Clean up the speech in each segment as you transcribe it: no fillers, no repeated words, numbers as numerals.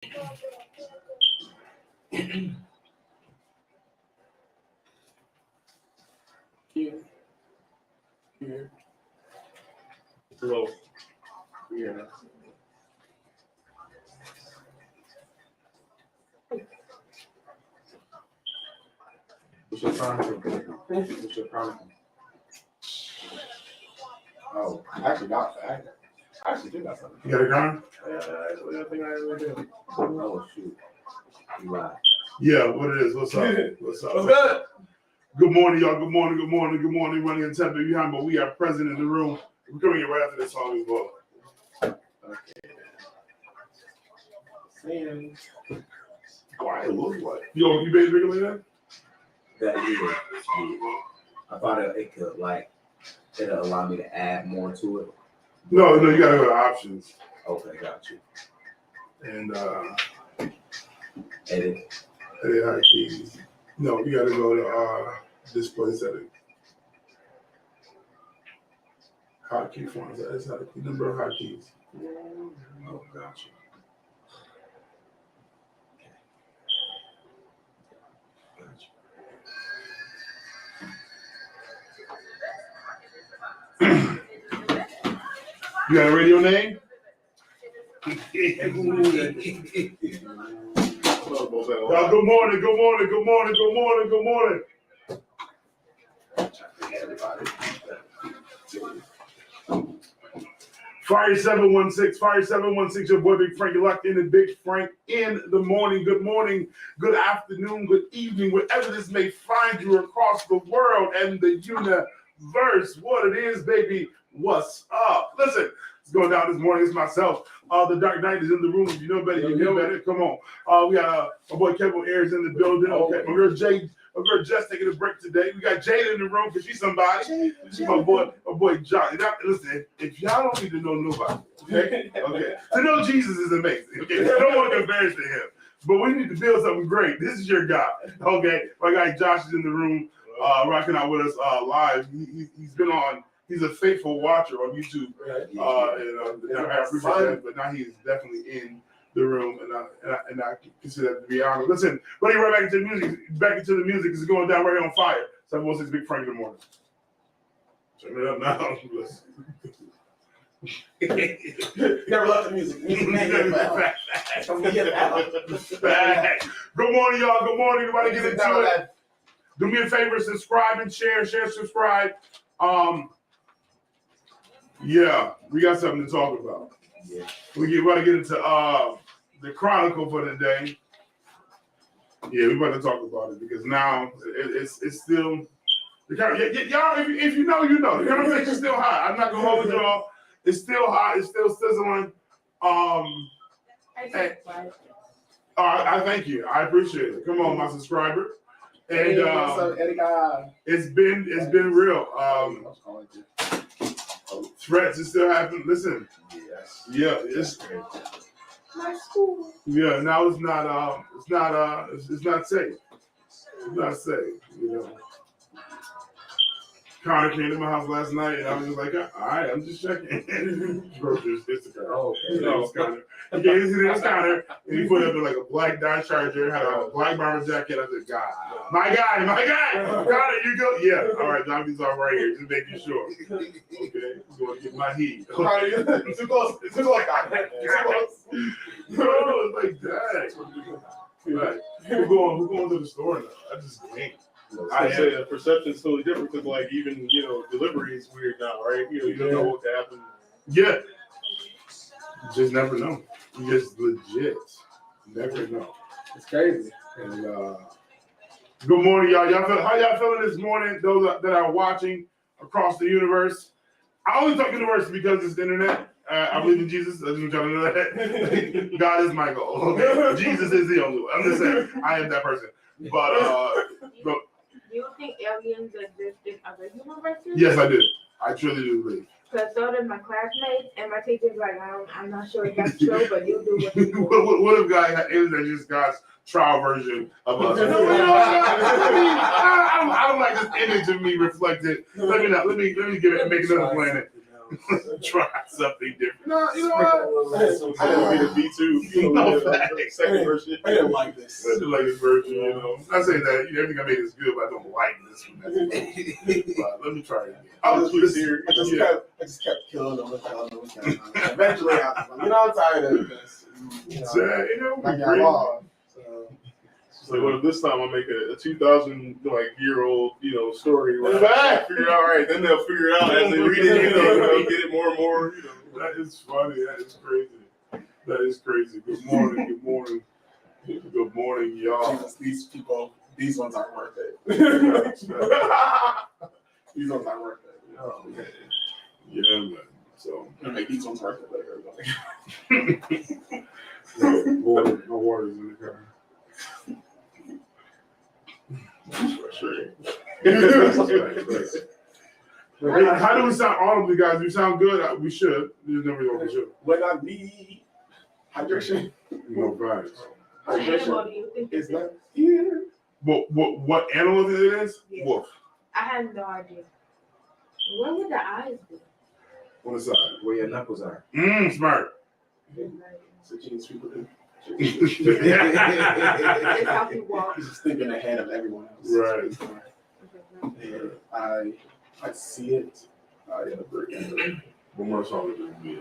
Here. Hello. Yeah. What's your chronicle? What's your chronicle? Oh, I actually got that. I actually did got something. You got a gun? Yeah, actually, I think I really did. Oh, shoot. You lied. Yeah, what it is? What's up? What's up? What's good? Good morning, y'all. Good morning, good morning, good morning. Running in temple behind, but we are present in the room. We're coming in right after this song as well. Okay. Saying, why it looks like? Yo, you been drinking like that? That I thought it could it'll allow me to add more to it. No, you gotta go to options. Okay, got you. And edit hotkeys. No, you gotta go to display settings. Hotkey forms. That's hotkey number of hotkeys. Oh, got you. You got a radio name? Good morning, good morning, good morning, good morning, good morning. Fire 716, your boy Big Frank. You're locked in and Big Frank in the morning. Good morning, good afternoon, good evening, wherever this may find you across the world and the universe. What it is, baby. What's up? Listen, it's going down this morning. It's myself. The Dark Knight is in the room. If you know better, you know better. Come on. We got my boy Kevin Ayers in the building. Okay, my girl Jess taking a break today. We got Jada in the room because she's somebody. She's my boy John. Now, listen, if y'all don't need to know nobody, okay? To know Jesus is amazing. Okay, no one compares to him. But we need to build something great. This is your guy. Okay, my guy Josh is in the room, rocking out with us live. He's been on. He's a faithful watcher on YouTube, and I appreciate that. But now he is definitely in the room, and I consider that to be honored. Listen, buddy, right back into the music. Back into the music. It's going down right on fire. 716 Big Frank in the morning. Turn it up now. Never left the music. Good morning, y'all. Good morning. Everybody get into it. Do me a favor, subscribe and share, subscribe. Yeah, we got something to talk about. Yeah. We about to get into the Chronicle for the day. Yeah, we about to talk about it because now it's still y'all. If you know, you know. The conversation's still hot. I'm not gonna hold y'all. It's still hot. It's still sizzling. I thank you. I appreciate it. Come on, my subscriber. And it's been real. Threats is still happening. Listen, yeah, it's my school. Yeah, now it's not safe. It's not safe, you know. Connor came to my house last night, and I was just like, all right, I'm just checking. Groceries, it's the Connor. Oh, okay. It's Connor. He gave it to Connor, and he put up like a black Dodge Charger, had a black bomber jacket. I said, God, my guy, Connor, you go. Yeah, all right, Johnny's all right here, just making sure. Okay, I'm going to get my heat. Too close. Too close. No, it's like that. Right. We're going to the store now. I just can't. I say the perception's totally different because, like, even delivery is weird now, right? You don't know what to happen. Yeah. You just never know. You just legit never know. It's crazy. And good morning, y'all. How y'all feeling this morning? Those that are watching across the universe. I only talk universe because it's the internet. I believe in Jesus. I just want y'all to know that. God is my goal. Okay? Jesus is the only one. I'm just saying, I am that person. But Do you think aliens exist in other universes? yes, I do. I truly do believe. Because so did my classmates, and my teacher's like, I'm not sure if that's true, but you do what you do. What if God aliens are just God's trial version of us? No. I don't like this image of me reflected. Let me make another planet. Try something different. No, you know what? I didn't be the B2, second version. I didn't like this. I just like this version, you know. I'm not saying that everything I made is good, but I don't like this one. But let me try it again. Oh, please here. I just kept killing them with that. Eventually, I was like, I'm tired of this. I got lost. So what if this time I make a 2,000 year old story? Where I figure out then they'll figure it out as they read it. Get it more and more. That is funny. That is crazy. That is crazy. Good morning. Good morning. Good morning, y'all. Jesus, these ones aren't worth it. These ones aren't worth it. Oh, man. Yeah, man. So I'm gonna make these ones worth it later. no water's in the car. How do we sound audibly, guys? We sound good? We should. There's never no we should. When I need hydration, No facts. What animal hydration do you think is it not here. What animal it is? Yeah. Wolf. I have no idea. Where would the eyes be? On the side. Where your knuckles are. Smart. So Gene's people do. It's how you walk. He's just thinking ahead of everyone else. Right. And I see it. I agree. One more song to be.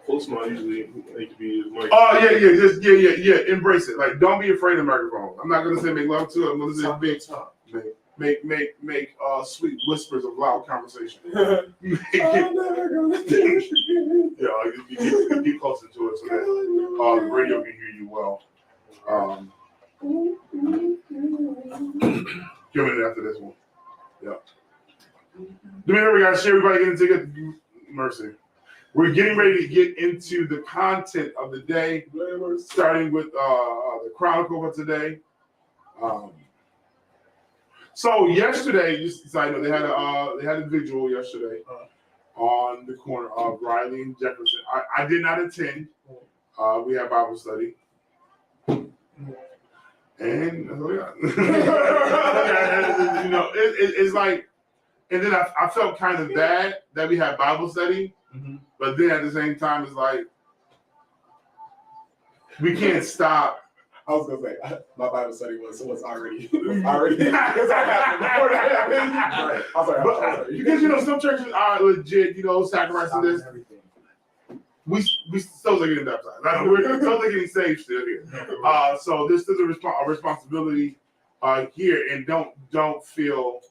Close mine usually like to be like. Oh yeah. Embrace it. Like, don't be afraid of microphones. I'm not gonna say make love to it. I'm gonna say make sweet whispers of loud conversation. I'm never gonna think again. Yeah, get closer to it so that the radio can hear you well. Give it after this one. Yeah. Do me a favor, guys. Share everybody get into it. Mercy. We're getting ready to get into the content of the day, starting with the Chronicle for today. So yesterday, just so I know, they had a vigil yesterday on the corner of Riley and Jefferson. I did not attend. We had Bible study. And it's like, and then I felt kind of bad that we had Bible study, but then at the same time, it's like we can't stop. I was gonna say my Bible study was already because I happened before that happened. Right. I'm sorry. Because some churches are legit, sacrificing this. We still are getting baptized. We're still getting saved still here. So this is a responsibility here, and don't feel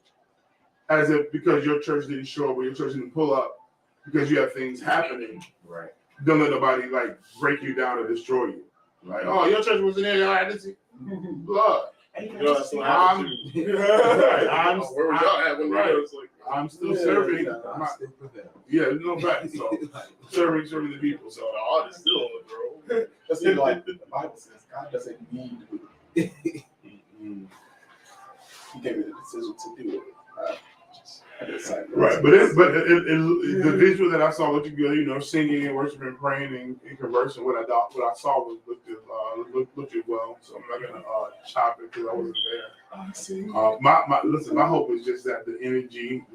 as if because your church didn't show up or your church didn't pull up because you have things happening. Right. Don't let nobody break you down or destroy you. Like, oh, your church wasn't there. I had to blood. That's what happened to me. Where was y'all at when it's like? I'm still serving. I'm still prepared. Yeah, there's no back. So serving the people. So The art is still on it, bro. Just like the Bible says, God doesn't need me. He gave me the decision to do it. I decided. Right, but the visual that I saw looked good. Singing and worshiping, praying and conversing. What I saw looked well. So I'm not gonna chop it because I wasn't there. I see. My hope is just that the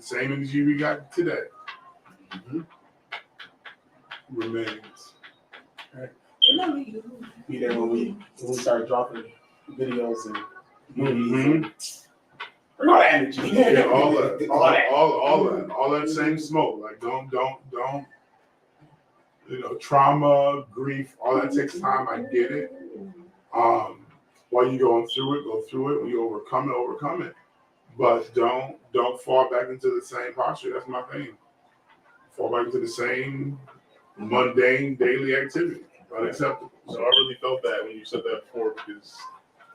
same energy we got today, remains. Be there when we start dropping videos and movies. Bring all that energy. Yeah, all that same smoke. Like don't trauma, grief, all that takes time. I get it. While you're going through it, go through it. When you overcome it. But don't fall back into the same posture. That's my thing. Fall back into the same mundane daily activity. Unacceptable. So I really felt that when you said that before because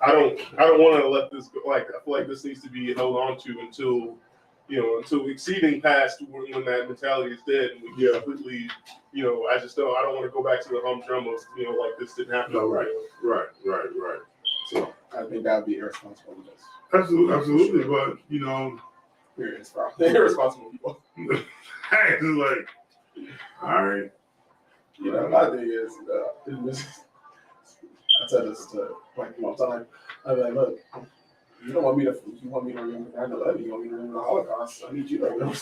I don't want to let this go. Like I feel like this needs to be held on to until exceeding past when that mentality is dead and we completely, I don't want to go back to the humdrum of like this didn't happen. No, right. So I think that would be irresponsible with us. absolutely, but We're irresponsible people. hey, it's like, all right. My thing is, I said this to like one time. I'm like, look, you want me to remember 9/11, you want me to remember the Holocaust. I need you to remember.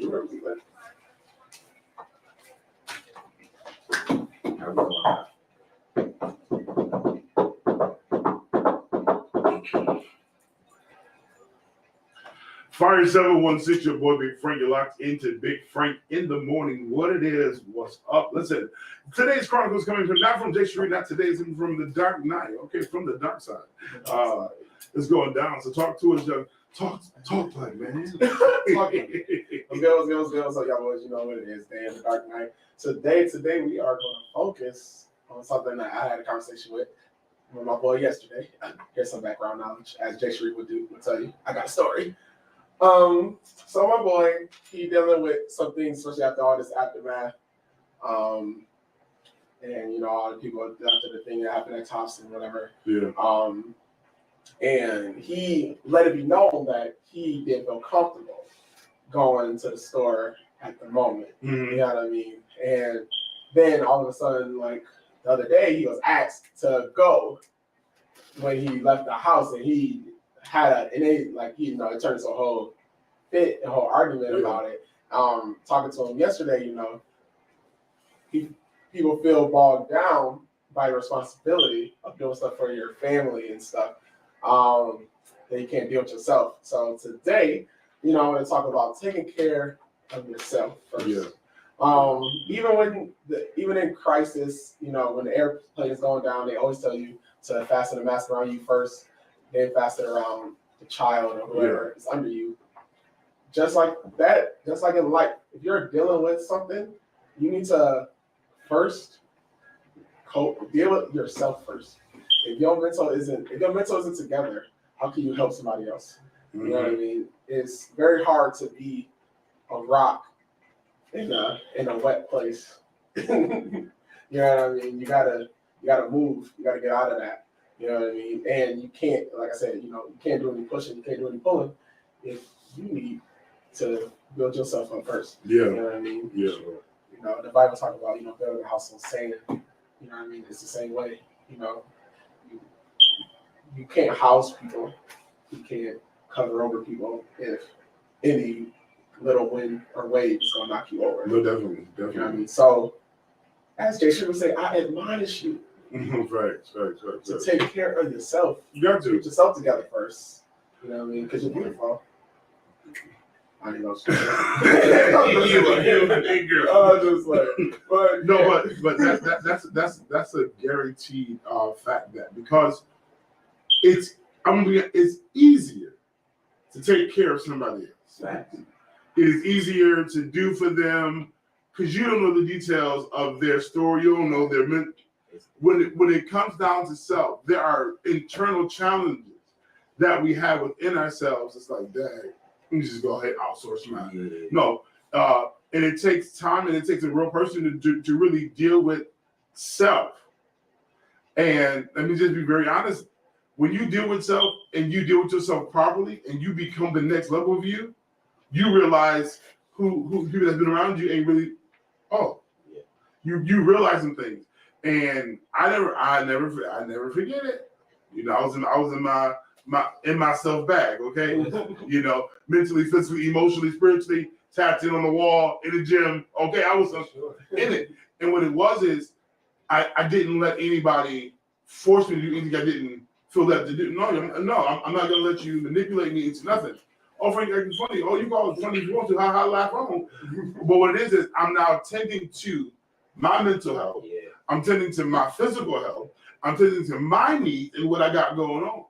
where we live. How we doing? Fire 716, your boy Big Frank. You're locked into Big Frank in the morning. What it is, what's up? Listen, today's Chronicles coming from not from J Street, not today's from the dark night. Okay, from the dark side. It's going down. So talk to us, young. Talk like man. Let's go. So y'all boys, you know what it is. Day in the dark night. Today we are going to focus on something that I had a conversation with my boy yesterday. Here's some background knowledge, as Jay Shreve would tell you. I got a story. So my boy, he dealing with some things, especially after all this aftermath. And you know, all the people after the thing that happened at Thompson, whatever. Yeah. And he let it be known that he didn't feel comfortable going to the store at the moment. Mm-hmm. You know what I mean? And then all of a sudden, like the other day, he was asked to go when he left the house, and he had it turned into a whole fit, a whole argument about it. Talking to him yesterday, you know, people feel bogged down by the responsibility of doing stuff for your family and stuff that you can't deal with yourself. So today, you know, I want to talk about taking care of yourself first. Yeah. Even in crisis, you know, when the airplane is going down, they always tell you to fasten the mask around you first, then fasten it around the child or whoever is under you. Just like that, just like in life, if you're dealing with something, you need to first deal with yourself first. If your mental isn't together, how can you help somebody else? Mm-hmm. You know what I mean? It's very hard to be a rock in a wet place. You know what I mean? You gotta move. You gotta get out of that. You know what I mean? And you can't, like I said, you know, you can't do any pushing, you can't do any pulling if you need to build yourself up first. Yeah. You know what I mean? Yeah. You know, the Bible talks about, you know, building a house on sand. You know what I mean? It's the same way. You know, you can't house people. You can't cover over people if any little wind or wave is gonna knock you over. No, definitely. You know what I mean? So, as Jay would say, I admonish you Right. to take care of yourself. You got to. Get yourself together first. You know what I mean? Because you're beautiful. I ain't gonna say that's a guaranteed fact that because it's easier to take care of somebody else. Facts. It is easier to do for them because you don't know the details of their story. You don't know their when it comes down to self, there are internal challenges that we have within ourselves. It's like, dang, let me just go ahead and outsource mine. Yeah. No, and it takes time and it takes a real person to really deal with self. And let me just be very honest. When you deal with self and you deal with yourself properly and you become the next level of you realize who people that's been around you ain't really, you realize some things. And I never forget it. You know, I was in my self bag, okay? You know, mentally, physically, emotionally, spiritually, tapped in on the wall, in the gym. Okay, I was in it. And what it was is I didn't let anybody force me to do anything I didn't feel that to do. No, I'm not gonna let you manipulate me into nothing. Oh, Frank, acting funny. Oh, you call it funny if you want to. Ha ha, laugh on. But what it is I'm now tending to my mental health. Yeah. I'm tending to my physical health. I'm tending to my needs and what I got going on.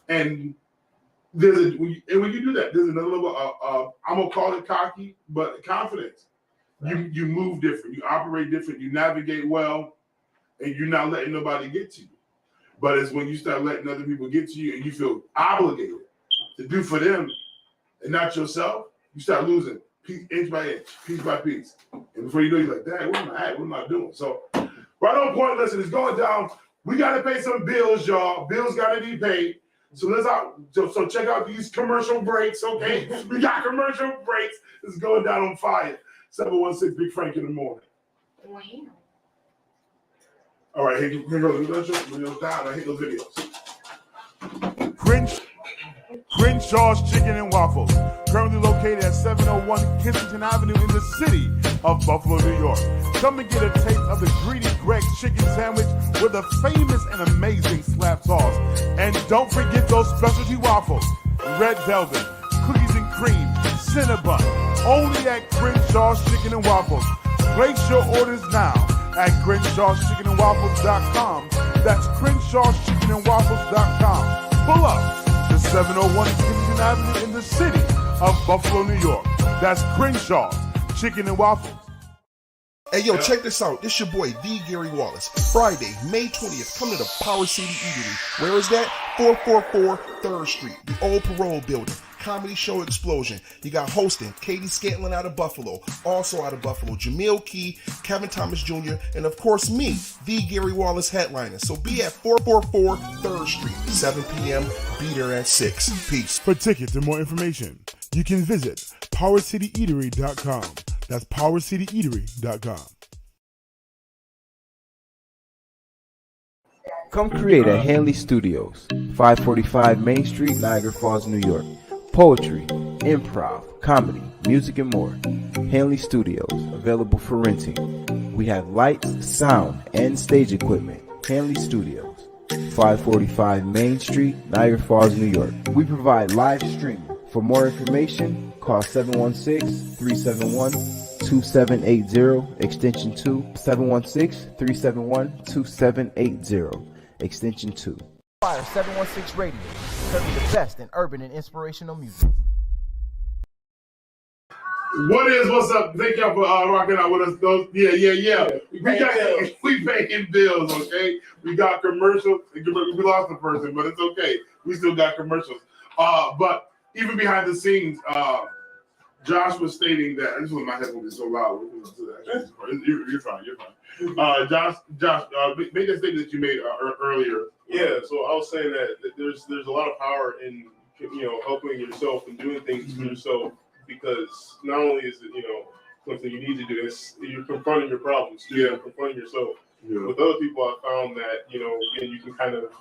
And when you do that, there's another level of I'm gonna call it cocky, but confidence. Right. You move different, you operate different, you navigate well, and you're not letting nobody get to you. But it's when you start letting other people get to you and you feel obligated to do for them and not yourself, you start losing inch by inch, piece by piece. And before you know, you're like, dang, where am I at? What am I doing? So right on point, listen, it's going down. We got to pay some bills, y'all. Bills got to be paid. So so check out these commercial breaks, okay? We got commercial breaks. It's going down on fire. 716 Big Frank in the morning. Wow. All right, here goes the videos down. I hate those videos. Crenshaw's Chicken and Waffles, currently located at 701 Kensington Avenue in the city of Buffalo, New York. Come and get a taste of the greedy Greg chicken sandwich with a famous and amazing slap sauce. And don't forget those specialty waffles, red velvet, cookies and cream, Cinnabon, only at Crenshaw's Chicken and Waffles. Place your orders now at Crenshaw'sChickenandWaffles.com. That's Crenshaw'sChickenandWaffles.com. Pull up to 701 Kensington Avenue in the city of Buffalo, New York. That's Crenshaw's Chicken and Waffles. Hey, yo, check this out. This your boy, D. Gary Wallace. Friday, May 20th, come to the Power City Eatery. Where is that? 444 3rd Street, the old parole building. Comedy show explosion. You got hosting Katie Scantlin out of Buffalo, also out of Buffalo, Jamil Key, Kevin Thomas Jr., and of course me, the Gary Wallace headliner. So be at 444 3rd Street, 7 p.m. Be there at 6. Peace. For tickets and more information, you can visit PowerCityEatery.com. That's PowerCityEatery.com. Come create at Hanley Studios, 545 Main Street, Niagara Falls, New York. Poetry, improv, comedy, music, and more. Hanley Studios, available for renting. We have lights, sound, and stage equipment. Hanley Studios, 545 Main Street, Niagara Falls, New York. We provide live streaming. For more information, call 716-371-2780, extension 2, 716-371-2780, extension 2. Fire 716 Radio, serving the best in urban and inspirational music. What's up? Thank y'all for rocking out with us. Yeah. We paying bills, okay? We got commercials. We lost the person, but it's okay. We still got commercials. But even behind the scenes, Josh was stating that I just want my headphones be so loud. You're fine. Josh, make that statement that you made earlier. Yeah, so I was saying that there's a lot of power in helping yourself and doing things for yourself, because not only is it something you need to do, you're confronting your problems too. You're confronting yourself. Yeah. With other people, I found that again, you can kind of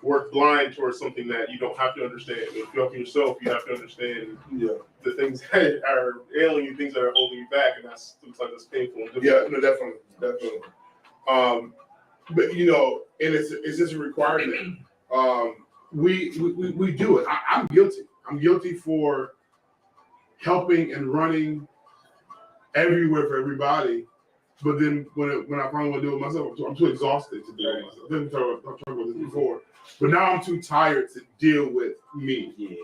work blind towards something that you don't have to understand. If you're helping yourself, you have to understand the things that are ailing you, things that are holding you back, and that's sometimes that's painful. And difficult. Yeah, no, definitely. But and it's just a requirement. We do it. I'm guilty. I'm guilty for helping and running everywhere for everybody. But then when I finally want to do it myself, I'm too exhausted to do it myself. I've talked about this before. But now I'm too tired to deal with me. Yeah.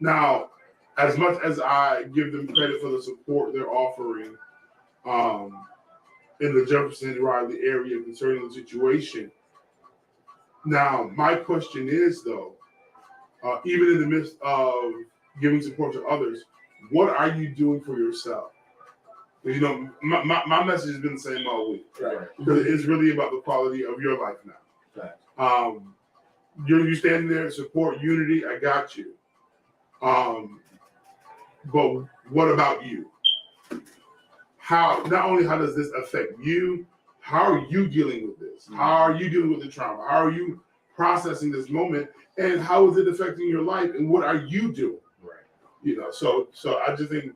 Now, as much as I give them credit for the support they're offering in the Jefferson Riley area concerning the situation, now my question is though, even in the midst of giving support to others, what are you doing for yourself? My message has been the same all week, right? Because it's really about the quality of your life now. Right. You standing there to support unity. I got you. But what about you? Not only how does this affect you? How are you dealing with this? How are you dealing with the trauma? How are you processing this moment? And how is it affecting your life? And what are you doing? Right. So I just think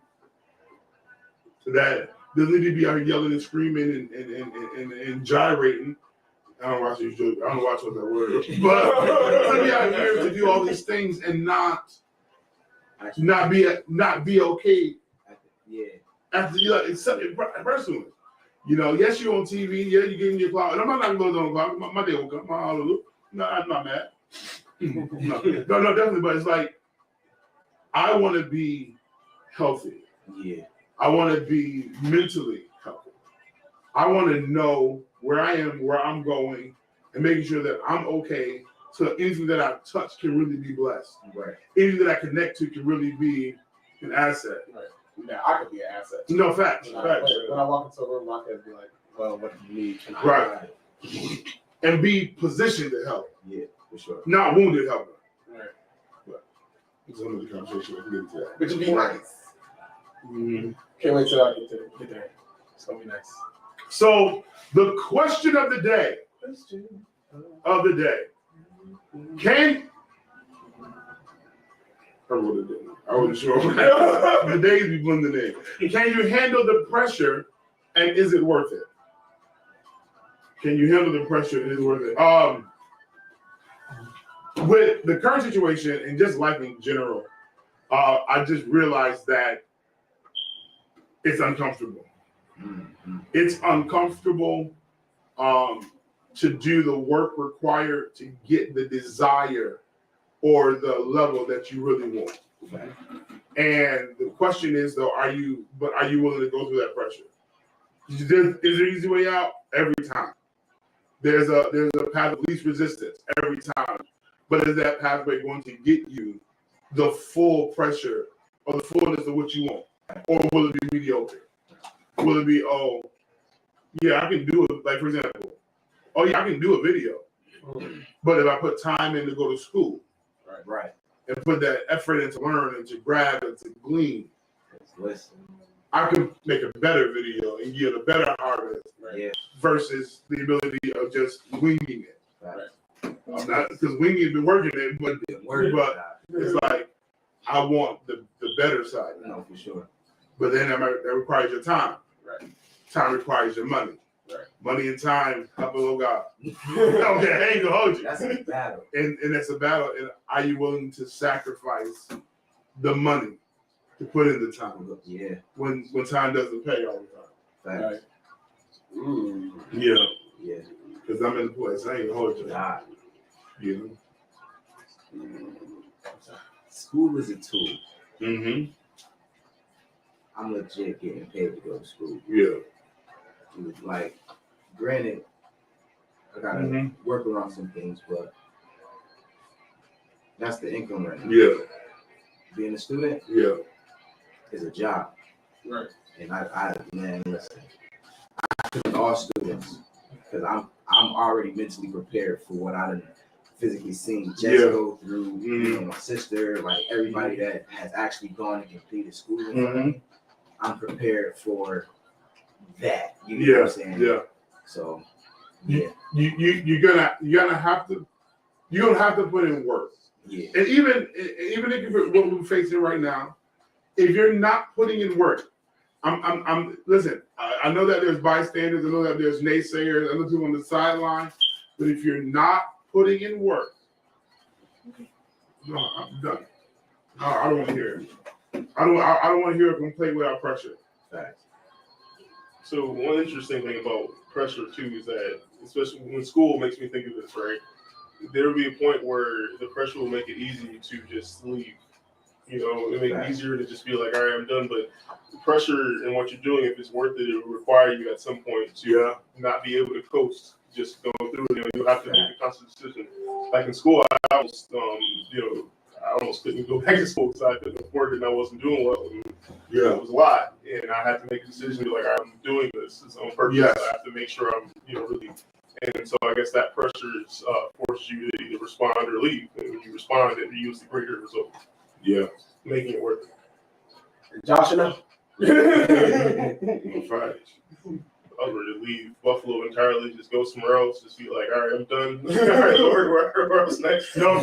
that doesn't need to be out yelling and screaming and gyrating. I don't watch these jokes. I don't watch what that word is. But to be out here to do all these things and not be okay. Yeah. After personally. Yes, you're on TV. Yeah, you're getting your clout. And I'm not going to go on the clout. My day will come. No, I'm not mad. No, definitely. But it's like, I want to be healthy. Yeah. I want to be mentally healthy. I want to know where I am, where I'm going, and making sure that I'm okay. So anything that I touch can really be blessed. Right. Anything that I connect to can really be an asset. Right. Yeah, I could be an asset. No, facts. When I walk into a room, I can be like, well, what do you need? Right. And be positioned to help. Yeah, for sure. Not wounded help. Right. But it's another conversation. We'll get into that. But you be nice. Mm-hmm. Can't wait till I get there. It's gonna be nice. So the question of the day. Can wrote it down. I wasn't sure. The days be blending in. Can you handle the pressure, and is it worth it? Can you handle the pressure, and is it worth it? With the current situation and just life in general, I just realized that it's uncomfortable. It's uncomfortable to do the work required to get the desire or the level that you really want. And the question is, though, are you willing to go through that pressure? Is there an easy way out? Every time. There's a path of least resistance every time. But is that pathway going to get you the full pressure or the fullness of what you want? Or will it be mediocre? Will it be, oh, yeah, I can do it, like, for example, oh, yeah, I can do a video. But if I put time in to go to school, Right. and put that effort in to learn and to grab and to glean, Listen. I can make a better video and get a better harvest Yeah. versus the ability of just winging it. Not because winging been working it, but it's like I want the better side. No, for sure. But then that requires your time. Right. Time requires your money. Right. Money and time, help a little God. Okay, I ain't gonna hold you. That's a battle. And that's a battle. And are you willing to sacrifice the money to put in the time? Yeah. When time doesn't pay all the time. Facts. Yeah. Yeah. Because I'm in the place. I ain't gonna hold you. Nah. You School is a tool. know? Mm-hmm. I'm legit getting paid to go to school. Yeah. Like, granted, I gotta work around some things, but that's the income right now. Yeah. Being a student Yeah. is a job. Right. And man, listen, I commend all students because I'm already mentally prepared for what I done physically seen Jess go through, you know, my sister, like everybody that has actually gone and completed school. I'm prepared for that. You know what I'm saying? Yeah. So You're gonna have to put in work. yeah. And even if you're what we're facing right now, if you're not putting in work, I'm listen, I know that there's bystanders, I know that there's naysayers, I know people on the sideline, but if you're not putting in work, no, I'm done. No, I don't want to hear it. I don't want to hear a complaint without pressure. Facts. So one interesting thing about pressure too is that, especially when school makes me think of this, right? There will be a point where the pressure will make it easy to just leave. You know, it make it easier to just be like, all right, I'm done. But the pressure and what you're doing, if it's worth it, it will require you at some point to not be able to coast, just go through it. You know, you'll have to make a conscious decision. Like in school, I almost, I almost couldn't go back to school because I couldn't afford it and I wasn't doing well. And, it was a lot, and I had to make a decision to be like, I'm doing this on purpose. Yes. I have to make sure I'm, really. And so I guess that pressure forces you to either respond or leave. And when you respond, it yields the greater result. Yeah. Making it worth it. Josh, enough. Right. I was ready to leave Buffalo entirely, just go somewhere else, just be like, all right, I'm done. All right, Lord, where else next? No,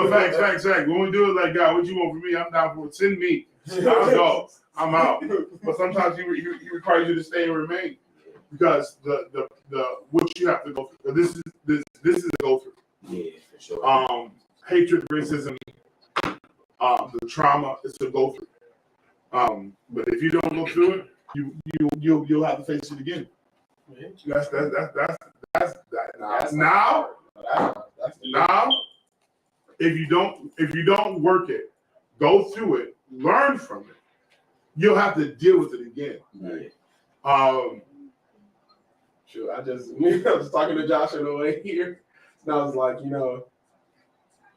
facts. When we do it like, God, what you want from me? I'm down for it. Send me. I'll go. I'm out. But sometimes he requires you to stay and remain because the what you have to go through. This is a go through. Yeah, for sure. Hatred, racism, the trauma is a go through. But if you don't go through it, you'll have to face it again. That's now. If you don't work it, go through it, learn from it, you'll have to deal with it again. Yeah. Sure, I was talking to Josh on the way here, and I was like,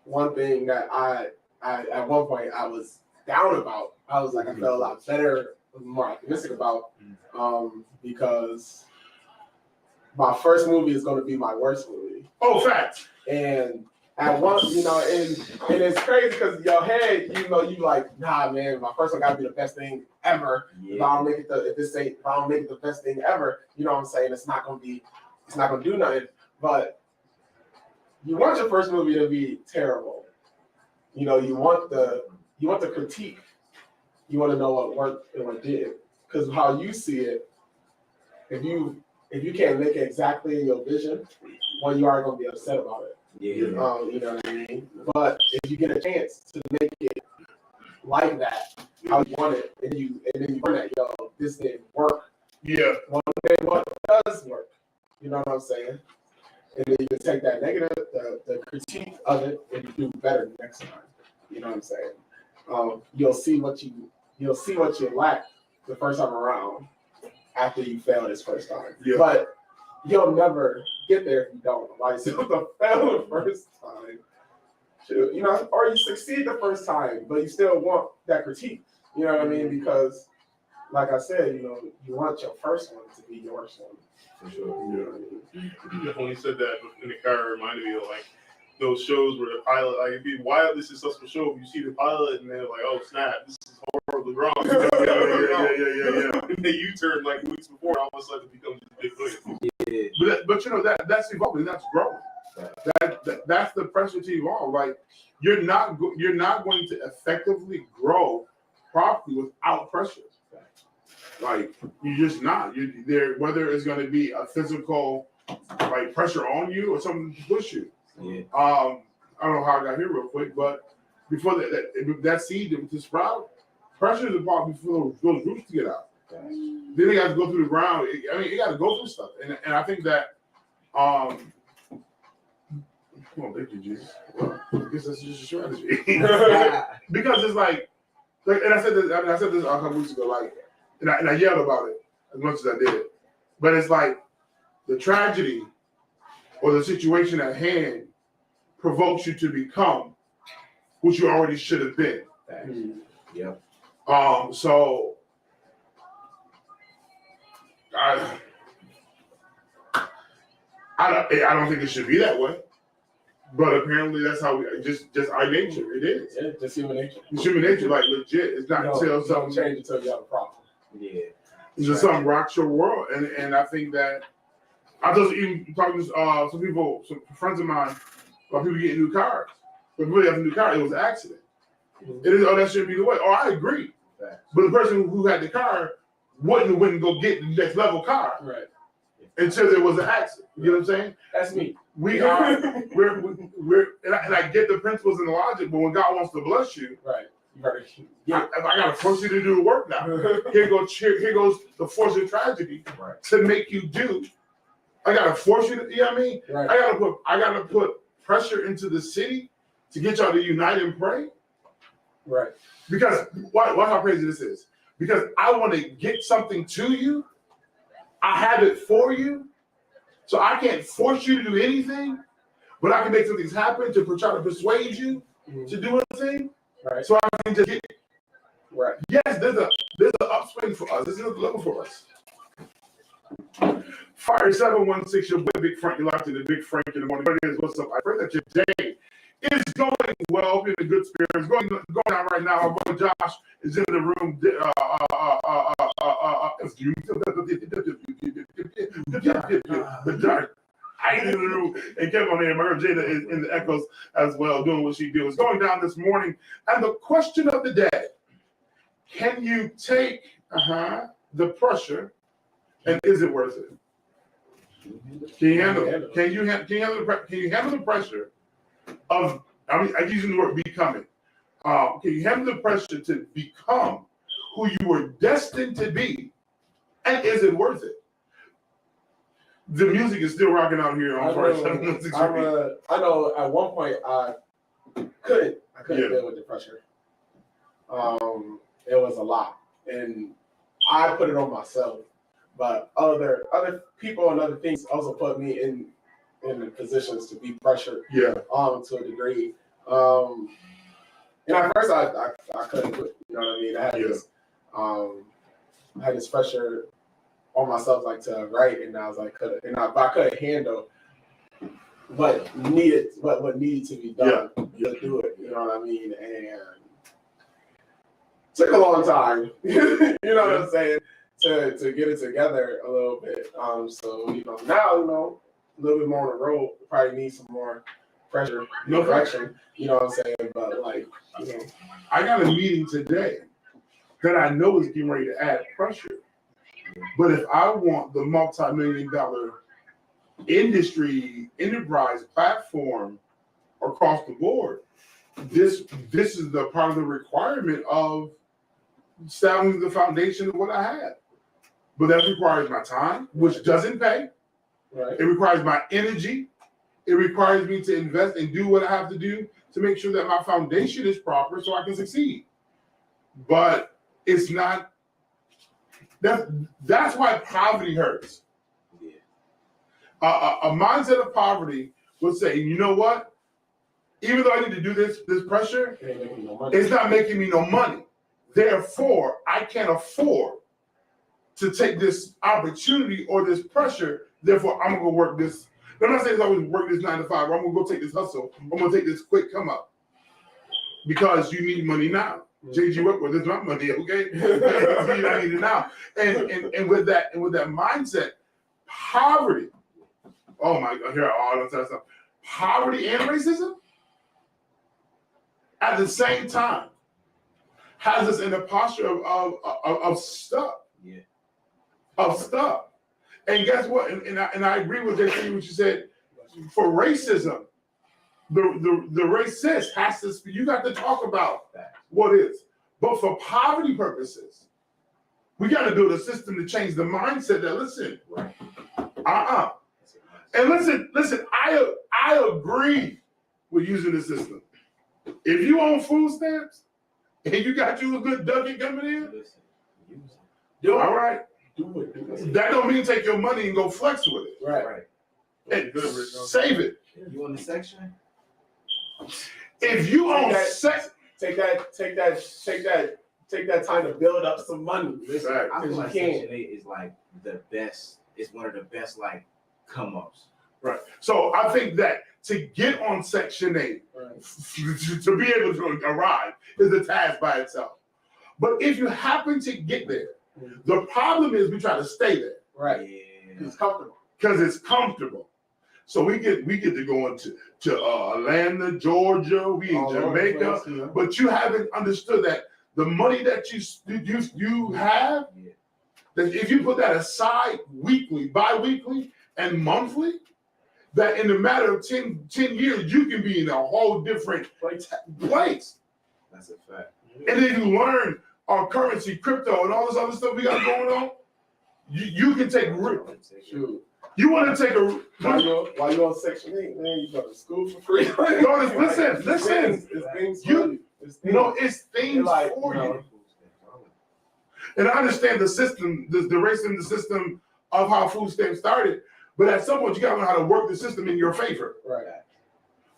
one thing that I at one point I was down about, I was like, I felt a lot better, more optimistic about, because my first movie is going to be my worst movie. Oh, facts. And at once, and it's crazy because your head, you like, nah, man, my first one got to be the best thing ever. Yeah. If I don't make it the best thing ever, you know what I'm saying? It's not gonna do nothing. But you want your first movie to be terrible. You want you want to critique. You want to know what worked and what didn't, because how you see it, if you can't make it exactly in your vision, well, you are going to be upset about it. Yeah. You know what I mean? But if you get a chance to make it like that, how you want it, and then you learn that, this didn't work. Yeah. One day what does work. You know what I'm saying? And then you can take that negative, the critique of it, and you do better next time. You know what I'm saying? You'll see what you lack the first time around after you fail this first time. Yeah. But you'll never get there if you don't. Like, so to fail the first time, or you succeed the first time, but you still want that critique. You know what I mean? Because, like I said, you want your first one to be your worst one. For sure. You know what I mean? You definitely said that in the car. Reminded me of like those shows where the pilot, like, it'd be wildly successful show if you see the pilot and they're like, oh snap, this is horribly wrong. Yeah. And then you turn like weeks before, all of a sudden it becomes a big thing. Yeah. But that's evolving. That's growing. That's the pressure to evolve. Like you're not going to effectively grow properly without pressure. Like you're just not. You're there. Whether it's going to be a physical like pressure on you or something to push you. Yeah. I don't know how I got here real quick, but before that seed to sprout, pressure is a part before those roots to get out. Then they got to go through the ground. You got to go through stuff, and I think that well, thank you, Jesus. Well, I guess that's just a strategy because it's like, and I said this a couple weeks ago, like, and I yelled about it as much as I did, but it's like the tragedy or the situation at hand provokes you to become what you already should have been. Yep. So I don't think it should be that way, but apparently that's how we just our nature. It is. Yeah, just human nature. It's human nature, like legit. It's not until something change until you have a problem. Yeah. It's just something rocks your world, and I think that I just even talking to some people, some friends of mine, about people getting new cars. But really, have a new car, it was an accident. Mm-hmm. It is. Oh, that shouldn't be the way. Oh, I agree. Right. But the person who had the car wouldn't went and go get the next level car Right. until there was an accident. You know what I'm saying? That's me. We're and I get the principles and the logic, but when God wants to bless you, Right. You better I gotta force you to do the work now. Here goes the force of tragedy Right. to make you do. I gotta force you to, you know what I mean? Right. I gotta put pressure into the city to get y'all to unite and pray. Right. Because watch how crazy this is. Because I want to get something to you. I have it for you. So I can't force you to do anything, but I can make some things happen to try to persuade you to do anything. Right. So I can just get. Right. Yes, there's an upswing for us. There's another level for us. Fire 716, your boy Big Frank. You're locked in the Big Frank in the morning. What it is, what's up? I pray that your day is going well, in a good spirits. Going on right now. Our brother Josh is in the room. The dark. I in the room, and Kevin on there. My girl Jada is in the echoes as well, doing what she do. It's going down this morning. And the question of the day: can you take the pressure, and is it worth it? Can you handle it? Can you handle the pressure of? I'm using the word becoming. Can you handle the pressure to become who you were destined to be, and is it worth it? The music is still rocking out here on Friday. I know at one point I couldn't deal with the pressure. It was a lot, and I put it on myself. But other people and other things also put me in the positions to be pressured. Yeah. To a degree. And at first I couldn't put, you know what I mean? I had this pressure on myself, like to write, and I was like, I couldn't handle what needed to be done to do it. You know what I mean? And it took a long time. You know what I'm saying? To get it together a little bit. So now, a little bit more on the road, probably need some more pressure, No direction. You know what I'm saying? But like, you know, I got a meeting today that I know is getting ready to add pressure. But if I want the multi-million-dollar industry enterprise platform across the board, this is the part of the requirement of establishing the foundation of what I have. But that requires my time, which doesn't pay. right? It requires my energy. It requires me to invest and do what I have to do to make sure that my foundation is proper so I can succeed. But it's not, that's why poverty hurts. A mindset of poverty would say, you know what? Even though I need to do this pressure, It ain't making no money. it's not making me no money. Therefore, I can't afford to take this opportunity or this pressure. Therefore, I'm gonna go work this. I'm not saying I always work this 9 to 5. Or I'm gonna go take this hustle. I'm gonna take this quick come up because you need money now. JG Whitworth, this is my money, okay? I need it now. And with that mindset, poverty. Oh my God! Here, all that stuff. Poverty and racism at the same time has us in a posture of stuck. Yeah. Of stuck. And guess what? And I agree with that thing what you said. For racism, the racist has to speak. You got to talk about what is. But for poverty purposes, we got to build a system to change the mindset that listen, and listen. I agree with using the system. If you own food stamps and you got you a good ducking coming in, Do it. all right. Do it. That don't mean take your money and go flex with it. Right. And save it. You on the section? If you own Take that time to build up some money. Listen, Right. I feel You like can't. Section 8 is like the best. It's one of the best like come ups. right. So I think that to get on Section 8, Right. to be able to arrive is a task by itself. But if you happen to get there, the problem is we try to stay there Right. Yeah. It's comfortable. because it's comfortable. So we get to go into Atlanta, Georgia, we in All over the Jamaica, place, you know? but you haven't understood that the money that you have, Yeah. that if you put that aside weekly, bi-weekly, and monthly, that in a matter of 10 years, you can be in a whole different place. That's a fact. And then you learn our currency, crypto, and all this other stuff we got going on. You can take Shoot. you want to take a While you're on Section 8, man, you go to school for free. no, listen. It's things for you. It's things. It's things Like, for you know, you. And I understand the system, the racism, the system of how food stamps started. But at some point, you gotta learn how to work the system in your favor. Right.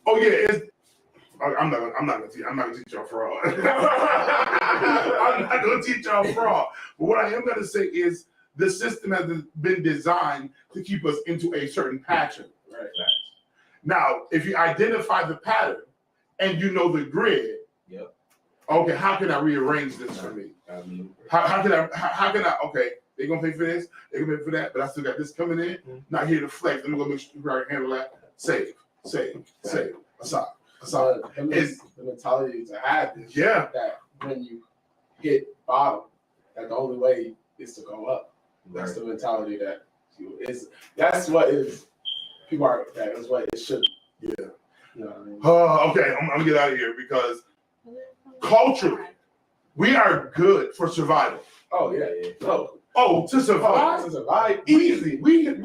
Oh yeah, I'm not gonna teach y'all fraud. I'm not gonna teach y'all fraud. But what I am gonna say is the system has been designed to keep us into a certain pattern. Right. Now, if you identify the pattern and you know the grid, Yep. okay, how can I rearrange this for me? How can I? Okay, they're gonna pay for this, they're gonna pay for that, but I still got this coming in. Not here to flex. I'm gonna make sure I can handle that. Save. Aside. So the mentality to have is Yeah. that when you hit bottom, that the only way is to go up. That's the mentality that that's what is people are that is what it should be. Yeah. You know what I mean? Okay, I'm gonna get out of here because culturally, we are good for survival. Oh yeah. No. Oh, to survive, To survive easy. We can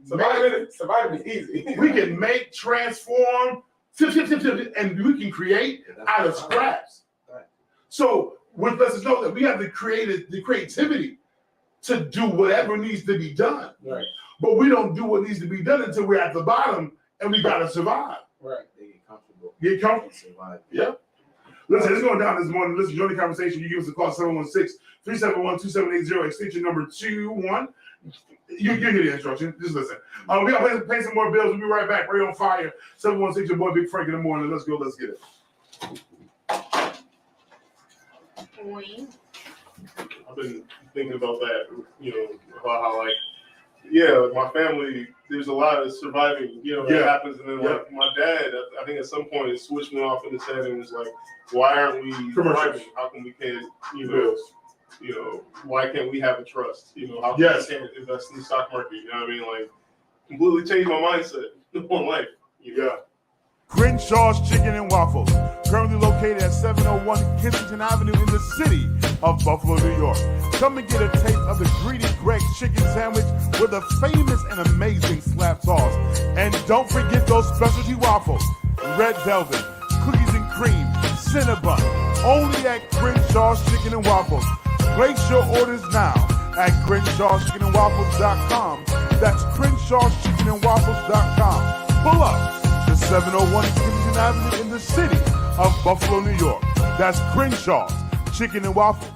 surviving is easy. we can make, transform, and we can create out of scraps. Right. So, which lets us know that we have the creativity to do whatever needs to be done. Right. But we don't do what needs to be done until we're at the bottom and we gotta survive. Right. They get comfortable. Get comfortable. And survive. Yeah. Listen, it's going down this morning. Listen, join the conversation. You give us a call, 716-371-2780, extension number 21. You hear the instruction. Just listen. We got to pay some more bills. We'll be right back. Right on fire. 716, your boy Big Frank in the morning. Let's go. Let's get it. I've been thinking about that, about how like yeah, my family, there's a lot of surviving, that Yeah. happens. And then, like, my dad, I think at some point, it switched me off in his head and was like, why aren't we Commercials. thriving? How come we can't, why can't we have a trust? How come Yes. we can't invest in the stock market? You know what I mean? Like, completely changed my mindset on life. Yeah. Crenshaw's Chicken and Waffles, currently located at 701 Kensington Avenue in the city of Buffalo, New York. Come and get a taste of the greedy Greg chicken sandwich with a famous and amazing slap sauce. And don't forget those specialty waffles, red velvet, cookies and cream, Cinnabon, only at Crenshaw's Chicken and Waffles. Place your orders now at Crenshaw'sChickenandWaffles.com. That's Crenshaw'sChickenandWaffles.com. Pull up to 701 Kensington Avenue in the city of Buffalo, New York. That's Crenshaw's Chicken and Waffles.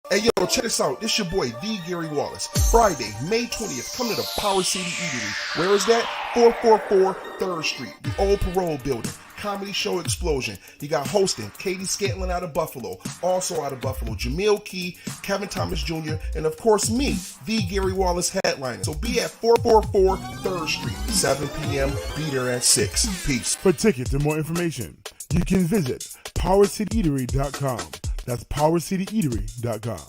Hey, yo, check this out. This your boy, D. Gary Wallace. Friday, May 20th, come to the Power City Eatery. Where is that? 444 3rd Street, the old Parole Building. Comedy show explosion. You got hosting Katie Scantlin out of Buffalo, also out of Buffalo, Jamil Key, Kevin Thomas Jr., and of course me, the Gary Wallace headliner. So be at 444 3rd Street, 7 p.m. Be there at 6. Peace. For tickets and more information, you can visit PowerCityEatery.com. That's PowerCityEatery.com.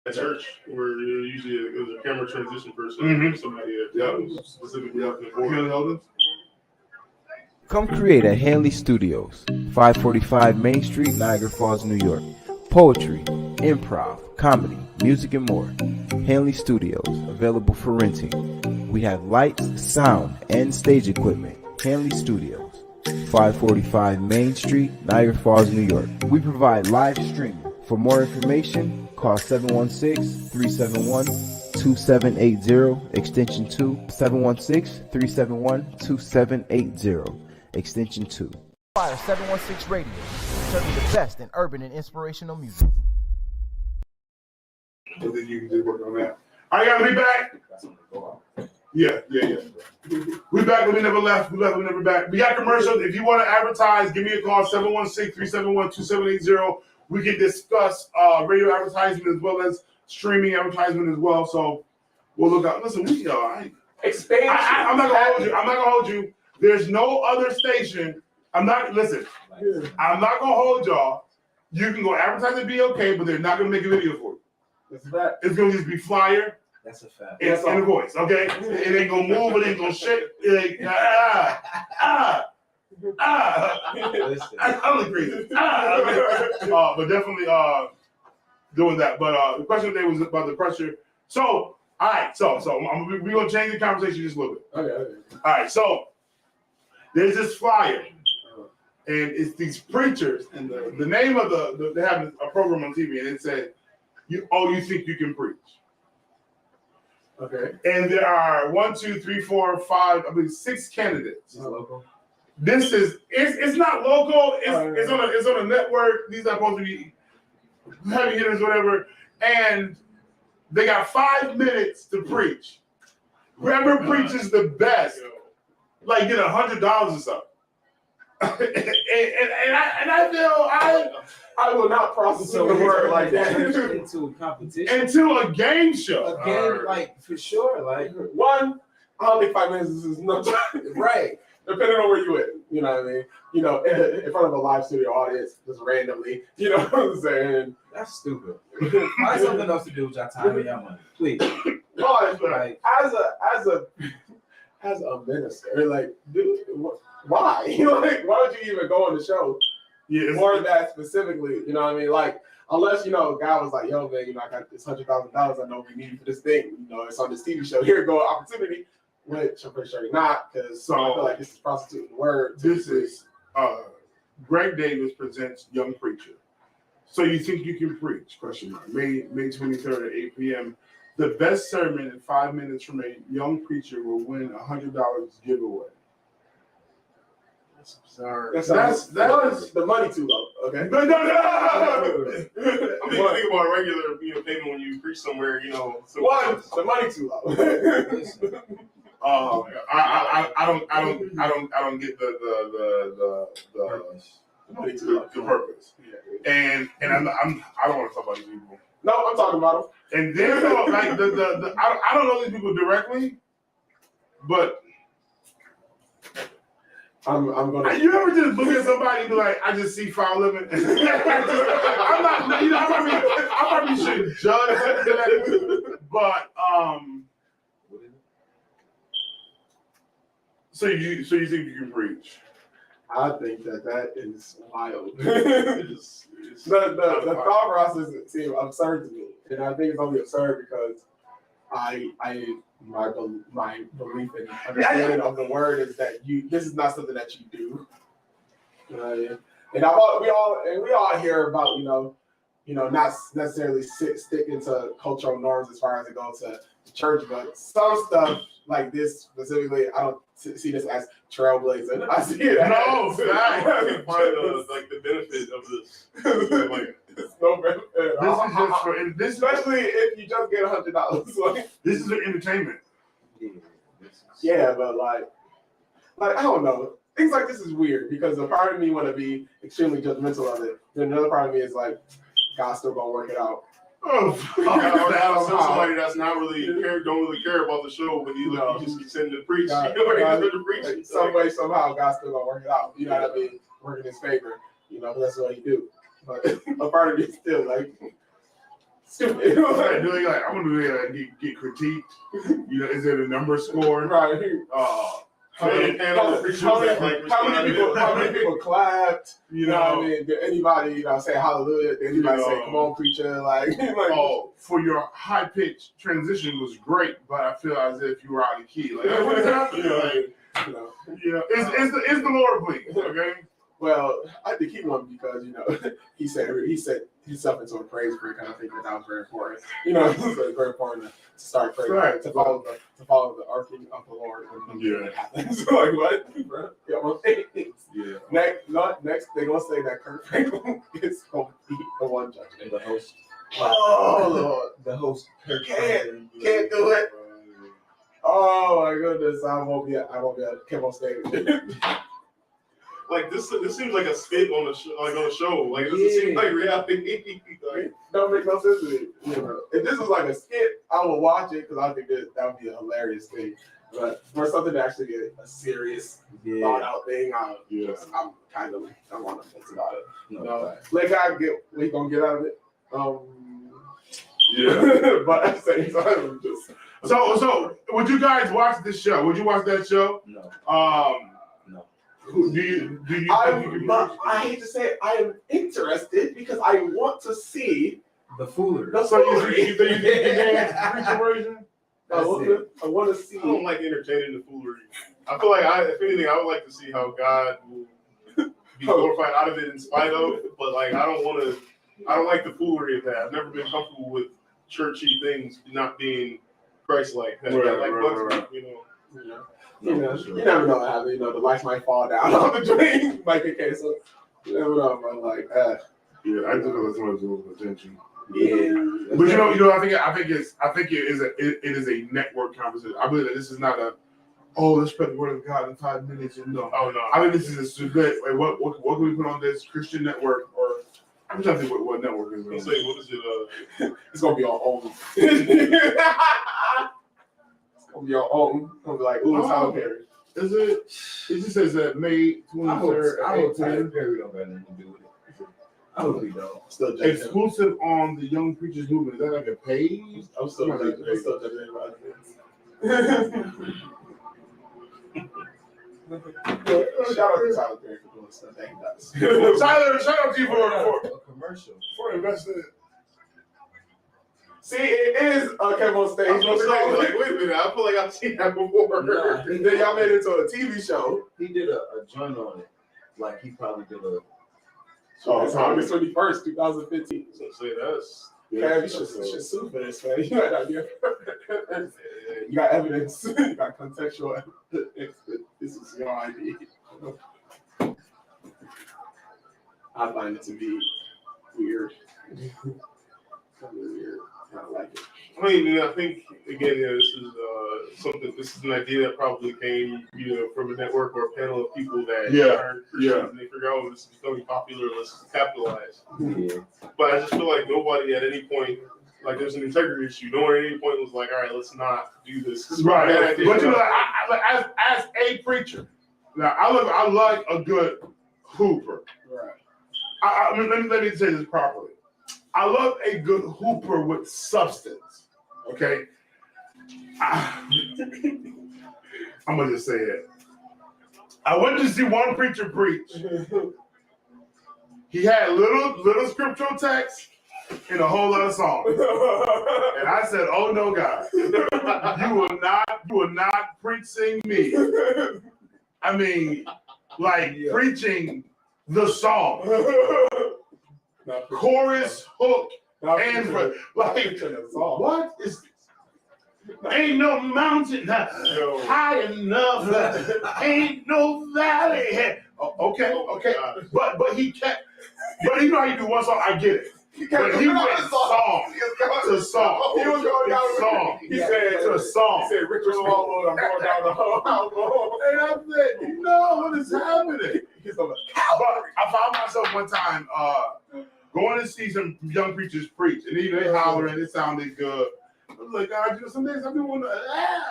At church, where usually it was a camera transition person, somebody that was specifically looking for. Come create at Hanley Studios, 545 Main Street, Niagara Falls, New York. Poetry, improv, comedy, music, and more. Hanley Studios, available for renting. We have lights, sound, and stage equipment. Hanley Studios, 545 Main Street, Niagara Falls, New York. We provide live streaming. For more information, call 716-371-2780, extension 2, 716-371-2780, extension 2. Fire 716 Radio, serving the best in urban and inspirational music. So then you can just work on that. All right, guys, we back. Yeah. We back, but we never left. We never back. We got commercials. If you want to advertise, give me a call, 716-371-2780. We can discuss radio advertisement as well as streaming advertisement as well. So we'll look out. Listen, Expansion. I'm not gonna hold you. There's no other station. I'm not gonna hold y'all. You can go advertise and be okay, but they're not gonna make a video for you. That's a fact. It's gonna just be flyer. That's a fact. And a voice, okay? It ain't gonna move, it ain't gonna shake. It ain't, Listen. I'm crazy. But definitely doing that. But the question today was about the pressure. So, all right. So we're gonna change the conversation just a little bit. Okay. All right. So there's this flyer, and it's these preachers, and the name of they have a program on TV, and it said, "You think you can preach?" Okay. And there are 1, 2, 3, 4, 5, 6 candidates. Is it local? This is it's not local. It's on a network. These are supposed to be heavy hitters, whatever. And they got 5 minutes to preach. Whoever preaches the best, like get $100 or something. and I feel I will not process a word like that. Into a competition. into a game show. A game, like, for sure. Like, One, I don't think 5 minutes is no time. right. Depending on where you at, you know what I mean? In front of a live studio audience, just randomly, you know what I'm saying? That's stupid. Find something else to do with your time and your money, please. Like, as a minister, like, dude, why? Like, why would you even go on the show? Yeah, More that specifically, you know what I mean? Like, unless, a guy was like, yo, man, I got this $100,000 I know we need for this thing. It's on this TV show. Here go, opportunity. Which I'm pretty sure you're not, because I feel like this is prostituting the word. This is Greg Davis presents Young Preacher. So you think you can preach? Question mark. May 23rd at 8 p.m. The best sermon in 5 minutes from a young preacher will win $100 giveaway. Sorry. That's the money too low. Okay. No. I mean, think about regular payment when you preach somewhere, One, the money too low. I don't get the money too low. purpose. And I don't want to talk about these people. No, I'm talking about them. And then like I don't know these people directly, but I'm gonna. you ever just look at somebody and be like, I just see foul living. I'm not, you know, I probably shouldn't judge that, but so you think you can preach? I think that is wild. The thought process seems absurd to me, and I think it's only absurd because my belief and understanding of the word is that this is not something that you do. And we all hear about not necessarily sticking to cultural norms as far as it goes to church, but some stuff like this specifically, I don't see this as trailblazing. I see it as I can find like the benefit of this. Like, there's no benefit. This is just for this, Especially if you just get $100. Like, this is for entertainment. yeah, but like I don't know. Things like this is weird because a part of me want to be extremely judgmental of it. Then another part of me is like, God's still gonna work it out. or have somebody that's not really don't really care about the show, but you just be sending to preach. Some way, somehow, God's still gonna work it out. You know what I mean? Work in his favor. That's what you do. But a part of me is still like stupid. I'm gonna get critiqued. Is there a number score? Right. How many people clapped? What I mean? Did anybody, say hallelujah? Did anybody say, "Come on, preacher"? For your high pitched transition was great, but I feel as if you were out of key. Like, what is happening? Is the Lord pleased? Okay. Well, I had to keep one because he set himself into a praise break, and I think that was very important. It's very important to start praying, right. to follow the arcing of the Lord when it happens. Like what, bro? Yeah. Next, they're gonna say that Kurt Franklin is gonna be the one judgment. The host. Oh Lord, the host. Can't do it. Oh my goodness, I won't be able to come on stage. Like this seems like a skit on the show. Like it doesn't seem like reality. Don't make no sense to me. If this was like a skit, I would watch it because I think that would be a hilarious thing. But for something to actually get a serious, thought out thing, I'm kind of I'm on the fence about it. Let God get what He gonna get out of it. But at the same time, I'm just so. Would you guys watch this show? Would you watch that show? No. No. Do you think you can? I hate to say it, I am interested because I want to see the foolery. So you think you can preach a version? I want to see. I don't like entertaining the foolery. I feel like if anything, I would like to see how God will be glorified out of it in spite of. But like, I don't like the foolery of that. I've never been comfortable with churchy things not being Christ-like. Right. You never know what happens. The lights might fall down on the dream, might get canceled. You never know. I'm like, yeah, I just know that's much attention. Yeah, but I think it is a network conversation. I believe that this is not let's spread the word of God in 5 minutes and no. Oh no. I mean, this is a what can we put on this Christian network or I'm trying to think what network is it. Say, what is it? It's gonna be on OWN. It's gonna be on OWN. It's gonna be like, ooh, Tyler Perry. Is it? It just says that May 23rd. I hope Tyler Perry don't got nothing to do with it. I hope he don't. Still exclusive on the Young Preachers Movement. Is that like a page? I'm still judging about this. Shout out to Tyler Perry for doing stuff that he does. Tyler, shout out to you for a commercial for investing. See, it is came on stage. Like, wait a minute, I feel like I've seen that before. Nah. Then y'all made it into a TV show. He did a joint on it. Like he probably did a. It's August 21st, 2015. So say that's. Yeah, you should sue for this, man. You got evidence. You got contextual evidence. This is your ID. I find it to be weird. Weird. I don't like it. I mean, I think again, this is something. This is an idea that probably came, from a network or a panel of people that are Christians, and they figure out this is becoming popular. Let's capitalize. Yeah. But I just feel like nobody at any point like there's an integrity issue. No one at any point was like, all right, let's not do this. Right. But you know, as a preacher, now I like a good hooper. Right. I mean, let me say this properly. I love a good hooper with substance. Okay. I'm gonna just say it. I went to see one preacher preach. He had little scriptural text and a whole lot of songs. And I said, "Oh no, God, you will not preach sing me." I mean, like preaching the song, chorus, hook, and like what is? Ain't no mountain high enough. Ain't no valley. Okay. But he kept. But you know how you do one song. I get it. But he went song to song. He was going down song. He said to song. He said, "Richard Swallow, I'm going down the hall." And I said, "You know what is happening?" But I found myself one time going to see some young preachers preach, and they hollering. It sounded good. I was like, God, you know, some days I do want to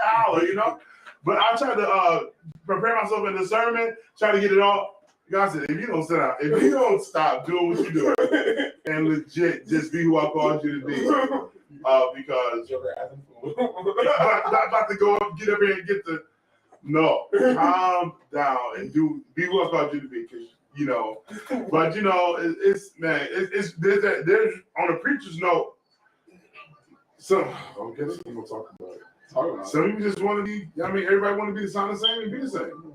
holler, you know. But I tried to prepare myself in the sermon, try to get it all. God said, if you don't sit out, if you don't stop doing what you're doing, and legit just be who I called you to be, because I'm about to go up, get up here and get the calm down and be who I called you to be, because you know. But you know, it's there's on a preacher's note. So I guess we're gonna talk about it. Some people just want to be. I mean, everybody want to be the sound the same and be the same.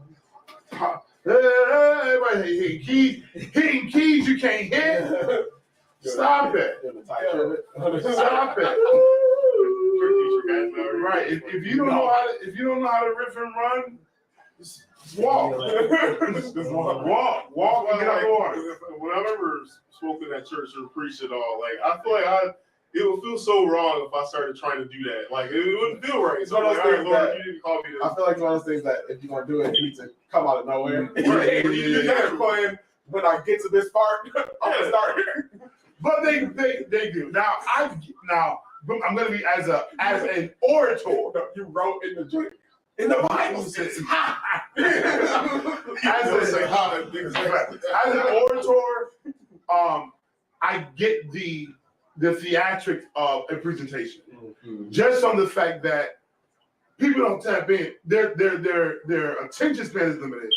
Everybody hitting keys you can't hit. Stop it. Stop it. Right. If you don't know how to riff and run, just walk. Walk and get out the water. When I've ever spoken at church or preached at all, like I feel like it would feel so wrong if I started trying to do that. Like it wouldn't feel right. It's one of those things that you didn't call me this. I feel like it's one of those things that if you're gonna do it, you need to come out of nowhere. You can't plan when I get to this part. I'm gonna start here. But they do. Now I'm gonna be as an orator. You wrote in the drink. In the Bible says, as an orator, I get the theatrics of a presentation, just on the fact that people don't tap in. Their attention span is limited,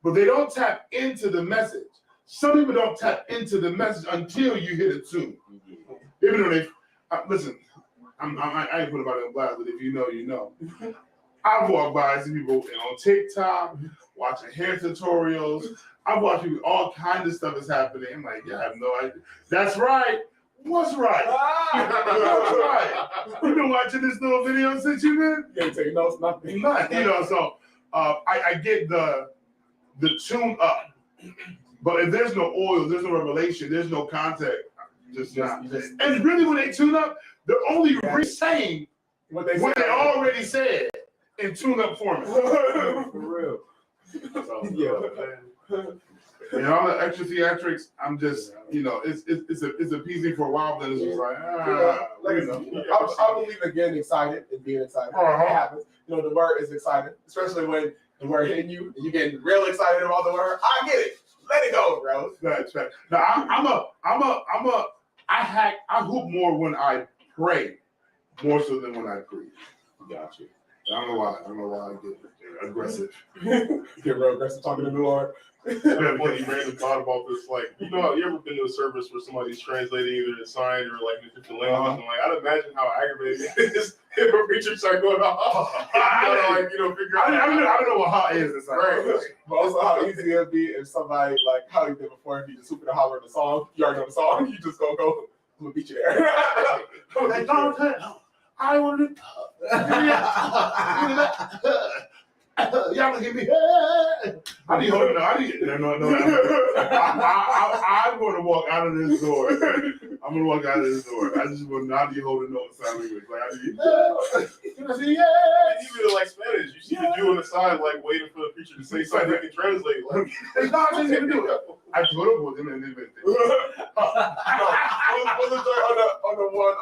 but they don't tap into the message. Some people don't tap into the message until you hit a tune. Even though they listen, I ain't put about it on blast, but if you know, you know. I've walked by and see people on TikTok watching hair tutorials. I've watched people, all kinds of stuff is happening. I'm like, yeah, I have no idea. That's right. What's right? What's right? You've been watching this little video since you've been? You can't take notes, nothing. You know, so I get the tune up. But if there's no oil, there's no revelation, there's no context, just not. And really when they tune up, they're only re-saying what they already said in tune-up format. For real. So, yeah. And all the extra theatrics, I'm just, you know, it's appeasing for a while, then it's just like, you know. I believe again, excited and being excited. It happens. You know, the word is exciting, especially when the word hitting you and you getting real excited about the word. I get it. Let it go, bro. That's right. Now I hoop more when I pray, more so than when I preach. Got you. I don't know why I get aggressive. Get real aggressive talking to the Lord. Funny random thought about this, like, you know, you ever been to a service where somebody's translating either a sign or like in a different language? And like, I'd imagine how aggravating it is if a preacher start going off. I don't know what hot is. It's like, right. But also how easy it'd be if somebody like how you did before, if you just hoop and holler the song, you already know the song, you just go, I'm gonna beat you there. I want to y'all gonna give me I need hold on. I'm going to walk out of this door. I'm gonna walk out of this door. I just want not be holding no sign language. Like I need even like Spanish, you see the Jew on the side like waiting for the preacher to say something they can translate. Like it's not just gonna do it. I thought it was him and everything. Was the joint on the one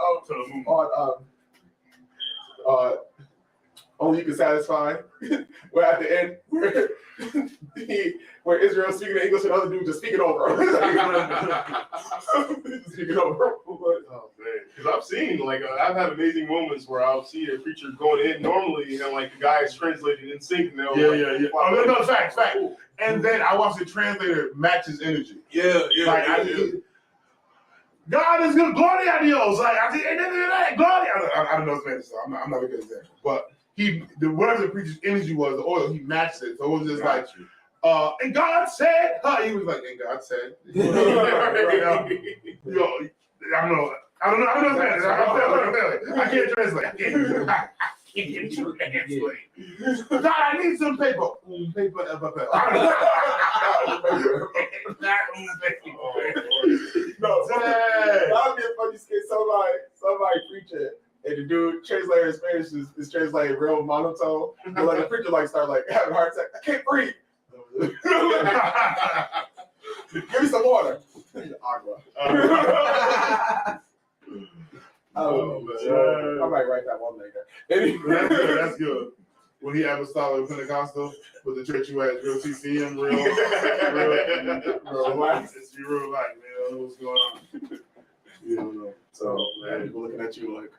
Only You Can Satisfy, where at the end where Israel's speaking in English and other dude just speaking over him. Speaking over him. Oh man, because I've seen I've had amazing moments where I'll see a preacher going in normally and the guy is translated in sync now. Yeah. Oh, no, fact. And then I watch the translator match his energy. Yeah. God is good, gloria a Dios. Gloria. I don't know Spanish, so I'm not a good example. But whatever the preacher's energy was, the oil, he matched it. So it was just and God said, he was like, and God said. I don't know Spanish. I can't translate. I can't translate. God, I need some paper. Paper. No, that would be a funny skit. Somebody preaching, and the dude translating in Spanish is translating real monotone. And the preacher start having a heart attack. I can't breathe. Give me some water. Agua. I might write that one later. Anyway. That's good. When he apostolic Pentecostal with the church you had, real CCM, real life. It's real life, man. What's going on? You don't know. So, man, people looking at you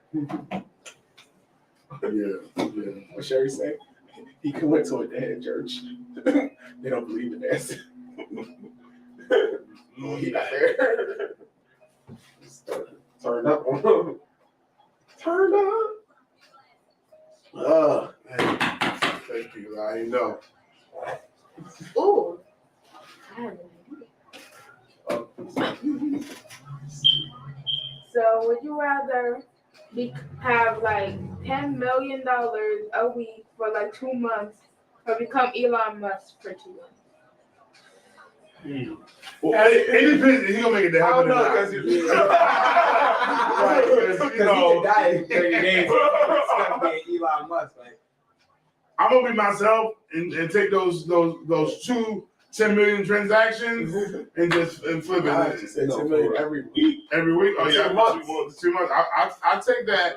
yeah. What Sherry say? He went to a dead church. They don't believe in that. He got there. Turn up on him. Turn up. Thank you. I know. Ooh. I have an idea. So would you rather have $10 million a week for 2 months, or become Elon Musk for 2 months? Well, it depends. He's gonna make it to happen. I don't know, because he died in 30 days. It's gonna be Elon Musk. I'm gonna be myself and take those 2 10 million transactions and flip it. Just say 10 million every week. Every week? Oh yeah, 2 months. 2 months. I take that,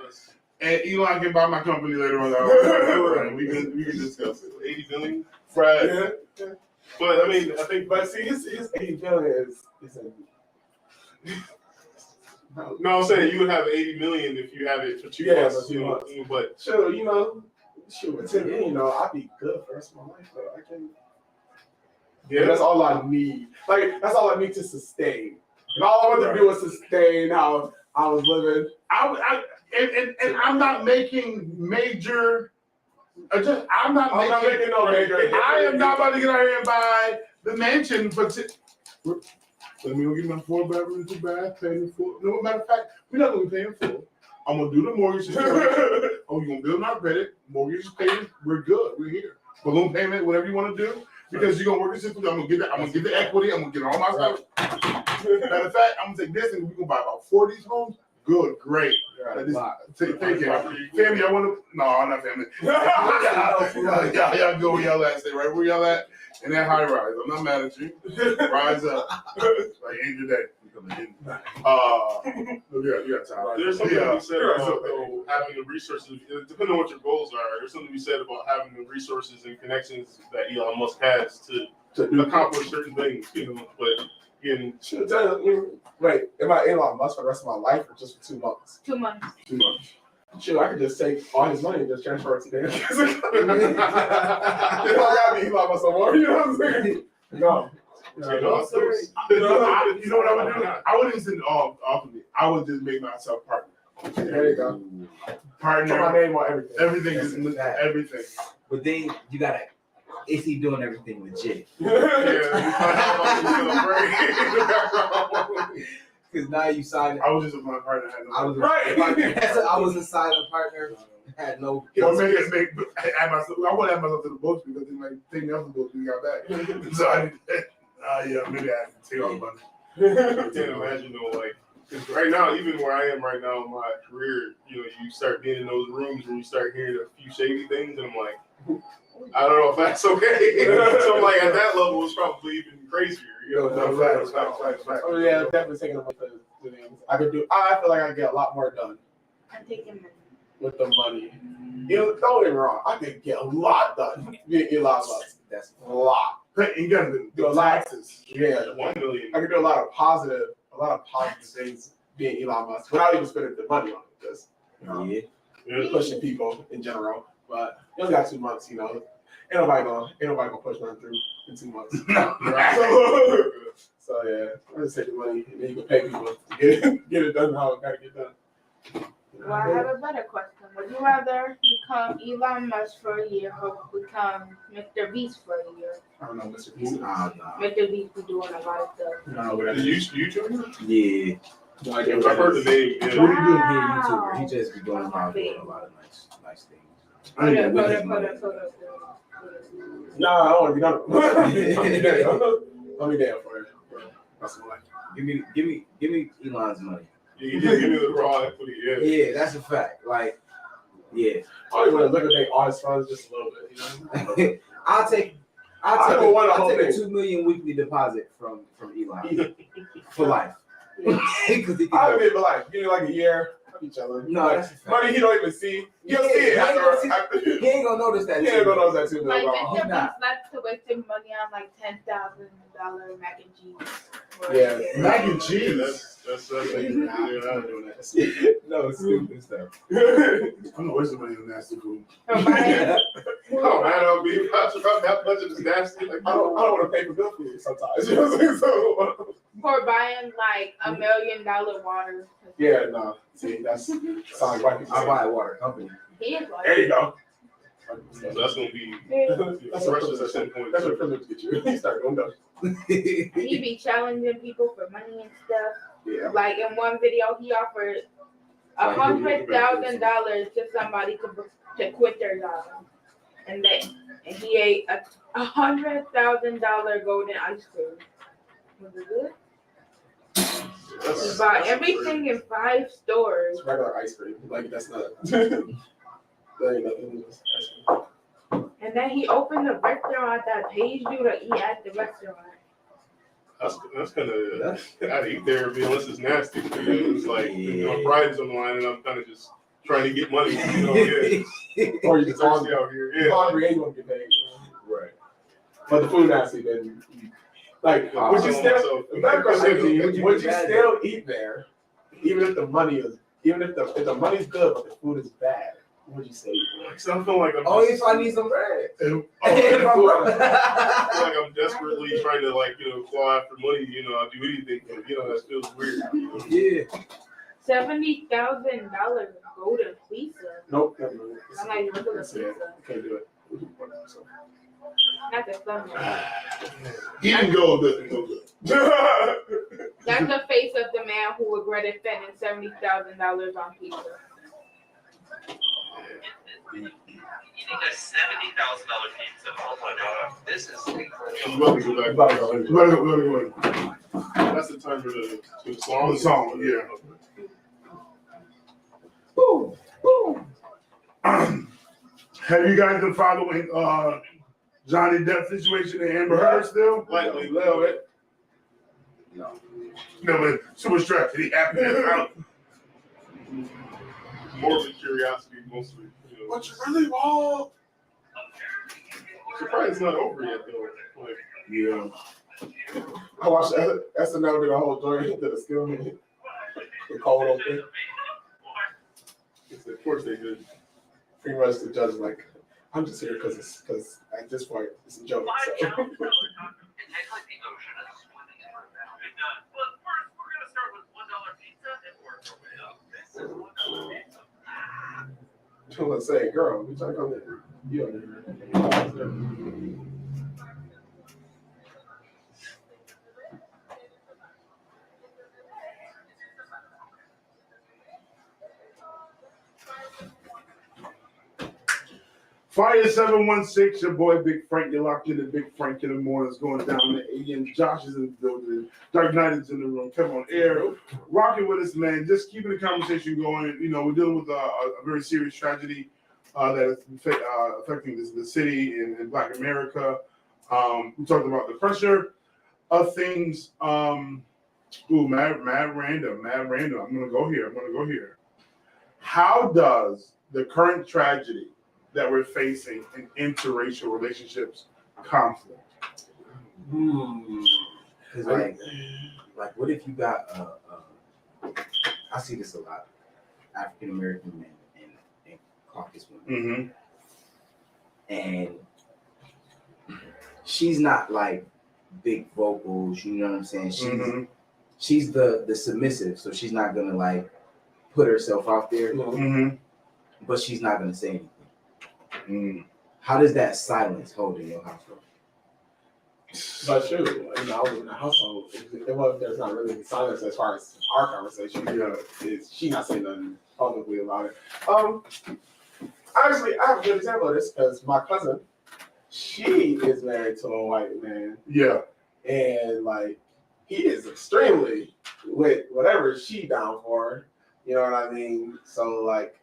and Elon can buy my company later on. We can discuss it. 80 billion, Fred. Yeah. But I mean, I think. But see, his 80 billion is No, I'm saying you would have 80 million if you have it for 2 months. 2 months. But sure, with 10 million, I'd be good for the rest of my life. But I can. Yeah, that's all I need. That's all I need to sustain. And all I wanted to do was sustain how I was living. And I'm not making major. I'm not making no major. I am not about to get out here and buy the mansion for. Let me go get my 4-bedroom, 2-bath, paying full. No matter of fact, we're not gonna be paying full. I'm gonna do the mortgage. You're gonna build our credit. Mortgage is paid. We're good. We're here. Balloon payment, whatever you want to do, because you're gonna work this system. I'm gonna get the equity. I'm gonna get all my stuff. Matter of fact, I'm gonna take this and we're gonna buy about 4 of these homes. Good, great. Take care. Family, I want to. No, I'm not family. Y'all go where y'all at. Stay right where y'all at. In that high rise. I'm not mad at you. Rise up. Like Angel Day. You got time. There's something to be said about having the resources, depending on what your goals are. There's something to be said about having the resources and connections that Elon Musk has to accomplish certain things. But again, wait, am I Elon Musk for the rest of my life or just for 2 months? 2 months. 2 months. Sure, I could just take all his money and just transfer it to them. I gotta be Elon Musk no more. You know what I'm saying? No. You know what I would do? I wouldn't send it all off of me. I would just make myself partner. There you go. Partner. Put my name on everything. Everything is everything. But then you gotta. Is he doing everything legit? Because now you signed. I was just a partner. I was a silent partner. Had no. Or maybe add myself. I want to add myself to the books because they might take me off the books we got back. So maybe I have to take all the money. I can't imagine though, because right now, even where I am right now in my career, you start being in those rooms where you start hearing a few shady things, and I'm like, I don't know if that's okay. So I'm like, at that level, it's probably even crazier. You know, Facts. Oh yeah, definitely taking away the things. I feel like I get a lot more done I'm taking money. with the money. You know, don't get me wrong, I could get a lot done being Elon Musk. That's a lot. You got to Do a lot. taxes. Yeah, 1 million. I could do a lot of positive things being Elon Musk without even spending the money on it, just pushing people in general. But you only got 2 months, you know. Ain't nobody gonna push nothing through in 2 months. So yeah, I just take the money and then you can pay people to get it done how it gotta get done. Well, I have a better question. Would you rather become Elon Musk for a year or become Mr. Beast for a year? I don't know, Mr. Beast. Mr. Beast be doing a lot of stuff. I don't know what that The is. YouTuber? Yeah. No idea I've what heard that the is. name. What Yeah. do you do here, YouTuber? He just be going around doing a lot of nice things. Hold up. No, I don't want to be done. Let me down for it. That's my life. Give me Elon's money. You give me the raw equity. Yeah. Yeah, that's a fact. Like, yeah. I only want to liquidate all his funds just a little bit, you know? I'll take don't want the whole a thing. $2 million weekly deposit from Elon for life. Yeah. Because he I'll can. be like, give me like a year. I'll be chilling. No, Like, that's a fact. money he don't even see. He'll Yeah, see it he ain't gonna after. He ain't gonna notice that. He ain't gonna know that too. Like Like, Mr. Beast not. likes to waste his money on like $10,000 mac and cheese. yeah. Mac and Yeah, cheese. that's Yeah, yeah, I'm doing that. No, stupid stuff. I'm not wasting money on nasty food. For buying, Oh man, I'll be about that much of this nasty. Like, I don't want to pay for bill food sometimes. You know what I'm saying? So, for buying like $1 million water. yeah, no. See, that's sounds like white people. I buy a water company. He is like, There you go. So that's gonna be That's the what rest of the 10 points. That's what privilege get you. You start going down. he be challenging people for money and stuff. Yeah. Like in one video, he offered $100,000 to somebody to quit their job, and he ate a $100,000 golden ice cream. Was it good? He bought everything in 5 stores. It's regular ice cream. Like that's not. That ain't nothing. It's ice cream. And then he opened a restaurant that pays you to eat at the restaurant. That's kind of I'd eat there unless it's nasty. It's like pride's on the line, and I'm kind of just trying to get money. You know, yeah. Or you just Thirsty hungry. out here. You're Yeah. hungry and you want to get paid. Right. But the food nasty, then like would you still? Another question is, would you still eat there, even if the money is, if the money's good but the food is bad? Would you say? So I feel like I'm. Only if I need some bread. I feel like I'm desperately trying to claw after money. I'll do anything. But, that feels weird. Yeah. $70,000 golden pizza. Nope. I'm like regular pizza. Can't do it. Not the stomach. Eating gold doesn't go good. That's the face of the man who regretted spending $70,000 on pizza. Eating a $70,000 pizza. Oh my god, this is I'm about to go back. Let it go. That's the time for the song. The song, yeah. Boom. Boom. Have you guys been following Johnny Depp situation and Amber Heard still? Lightly, little bit. No. No, but super stressed. He happy out. Morbid curiosity, mostly. What you really want? Surprised it's not over yet, though. Like, Yeah. I watched SNL did a whole joint to the skill the cold open. of course they did. Pretty much the judge is like, I'm just here because at this point it's a joke. So. I was gonna say, girl, we trying to come in. You don't even. Fire 716, your boy Big Frank. You're locked in the Big Frank in the morning. It's going down to 8 a.m. Josh is in the building. Dark Knight is in the room. Come on air. Rocking with us, man. Just keeping the conversation going. We're dealing with a very serious tragedy that is affecting the city and Black America. We talked about the pressure of things. Mad random. I'm gonna go here. How does the current tragedy that we're facing in interracial relationships conflict? Because like what if you got I see this a lot, African American men and Caucasian women, and she's not like big vocals, you know what I'm saying? She's the submissive, so she's not gonna like put herself out there, but she's not gonna say anything. How does that silence hold in your household? But true, I was in the household. There's not really any silence as far as our conversation. She's not saying nothing publicly about it. Honestly, I have a good example of this because my cousin, she is married to a white man. Yeah. And like, he is extremely with whatever she down for. You know what I mean? So like,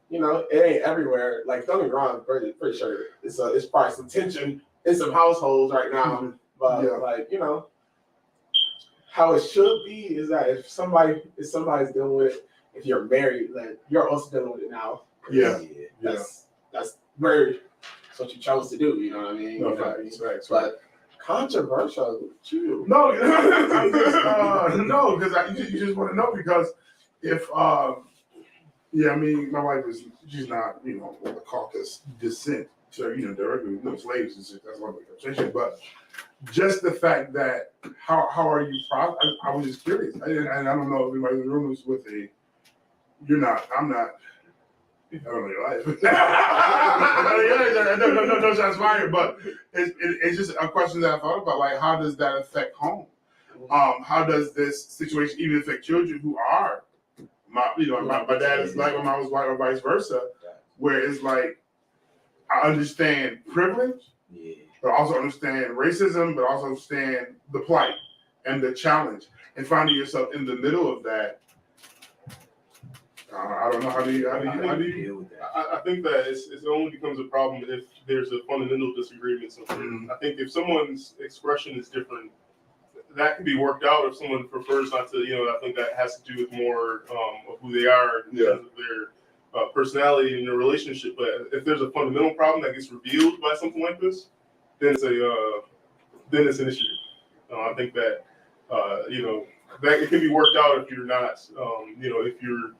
you know, it ain't everywhere. Like, don't get me wrong, pretty sure it's probably some tension in some households right now. But like, you know, how it should be is that if somebody's dealing with it, if you're married, like you're also dealing with it now. That's very what you chose to do, you know what I mean? No, facts. But controversial, too. No, no, because you just want to know because if I mean, my wife she's not, you know, of the Caucasus descent, so you know, directly no slaves and shit. That's one conversation, but just the fact that how are you? I was just curious, and I don't know if anybody in the room is with a. You're not. I'm not. I don't know your life. No shots fired. But it's just a question that I thought about. Like, how does that affect home? How does this situation even affect children who are, my dad is black, my mom was white, or vice versa? Where it's like, I understand privilege, but also understand racism, but also understand the plight and the challenge, and finding yourself in the middle of that. I don't know how do you deal with that? I think that it only becomes a problem if there's a fundamental disagreement somewhere. I think if someone's expression is different, that can be worked out. If someone prefers not to, I think that has to do with more of who they are in terms of their personality and their relationship. But if there's a fundamental problem that gets revealed by something like this, then it's an issue. I think that that it can be worked out if you're not, if you're.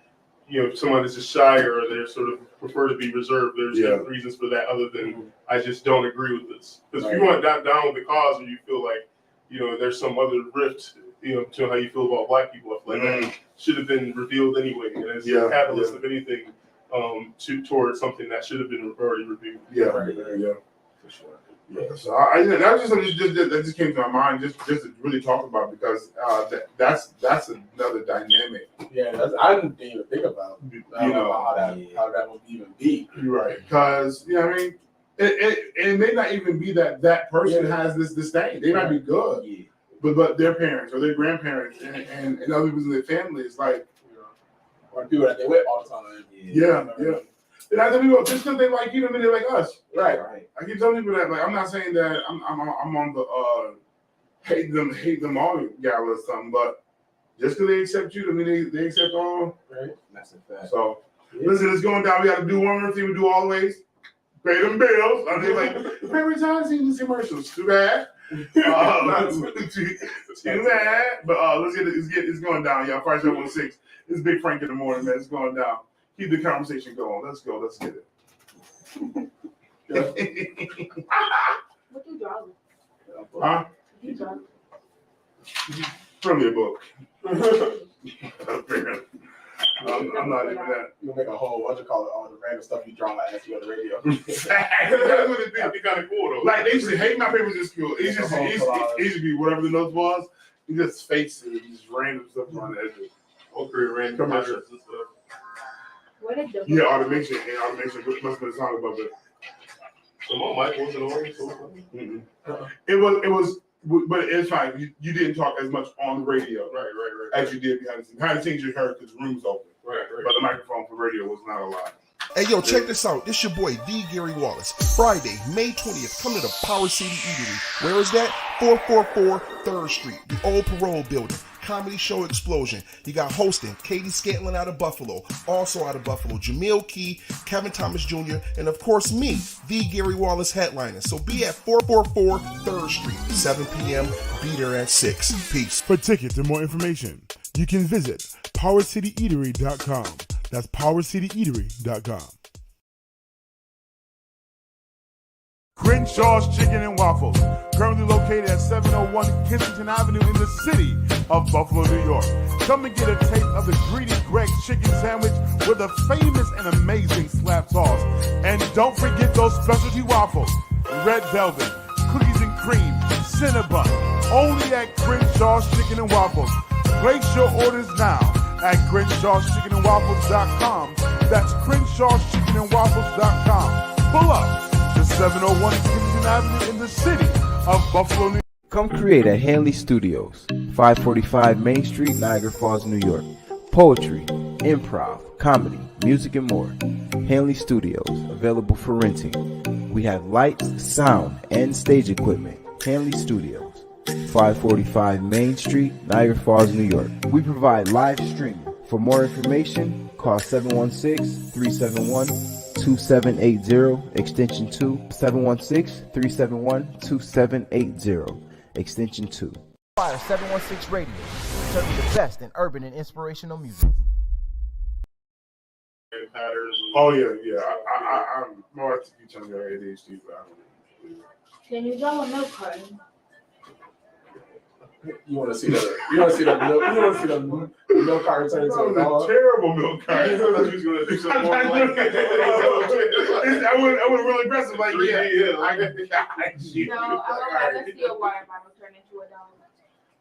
If someone is just shy or they're sort of prefer to be reserved, there's reasons for that other than I just don't agree with this. Because if you want down with the cause or you feel like, there's some other rift, to how you feel about black people, I feel like that should have been revealed anyway. And it's a catalyst of anything towards something that should have been already revealed. For sure. Yeah, so that was just something that just came to my mind just to really talk about because that's another dynamic. Yeah, I didn't even think about how that would even be. You're right, because I mean, it may not even be that person has this disdain. They might be good, but their parents or their grandparents and other people in their family is like, or people that they with all the time. Yeah. And I tell people just because they like you, they're like us. Right. I keep telling people that. Like, I'm not saying that I'm on the hate them all gala or something, but just because they accept you, they accept all. Right. That's a fact. So listen, it's going down. We got to do one more thing we do always. Pay them bills. I mean, like every time I see these commercials, too bad. Too bad. But let's get it. It's going down, y'all. 5716. It's Big Frank in the morning, man. It's going down. Keep the conversation going. Let's go. Let's get it. What you drawing? Huh? What you drawing? From your book. I'm not even that. You'll make a whole all the random stuff you draw as you on the radio. That's what it That'd be kind of cool though. Like they used to hate my papers in school. It used to be whatever the notes was. You just face it, just random stuff on the edges. Random commercials and stuff. What is the automation must have been a song above it. So my mic wasn't on. It was, but it's fine. You didn't talk as much on the radio, Right. as you did behind the scenes. Behind the scenes, you heard because the room was open. Right. But the microphone for radio was not a lot. Hey, yo, check this out. This your boy, D. Gary Wallace. Friday, May 20th, come to the Power City Eatery. Where is that? 444 3rd Street, the old parole building. Comedy show explosion. You got hosting Katie Scantlin out of Buffalo, also out of Buffalo, Jamil Key, Kevin Thomas Jr., and of course me, D. Gary Wallace headliner. So be at 444 3rd Street, 7 p.m. Be there at 6. Peace. For tickets and more information, you can visit powercityeatery.com. That's powercityeatery.com. Crenshaw's Chicken and Waffles, currently located at 701 Kensington Avenue in the city of Buffalo, New York. Come and get a taste of the greedy Greg chicken sandwich with a famous and amazing slap sauce. And don't forget those specialty waffles, red velvet, cookies and cream, Cinnabon, only at Crenshaw's Chicken and Waffles. Place your orders now at Crenshaw'sChickenandWaffles.com. That's Crenshaw'sChickenandWaffles.com. Pull up to 701 Kensington Avenue in the city of Buffalo, New York. Come create at Hanley Studios, 545 Main Street, Niagara Falls, New York. Poetry, improv, comedy, music, and more. Hanley Studios, available for renting. We have lights, sound, and stage equipment. Hanley Studios, 545 Main Street, Niagara Falls, New York. We provide live streaming. For more information, call 716-371-2780, extension 2, 716-371-2780, extension 2. Fire 716 Radio, serving the best in urban and inspirational music. Patterns. Oh yeah. I'm more to be telling you ADHD, but I don't know. Can you draw a milk carton? You want to see the milk carton turn into a dog? Terrible milk carton. I thought you was gonna do something more like I went really aggressive, like yeah. No, I would rather see a water bottle turn into a dog.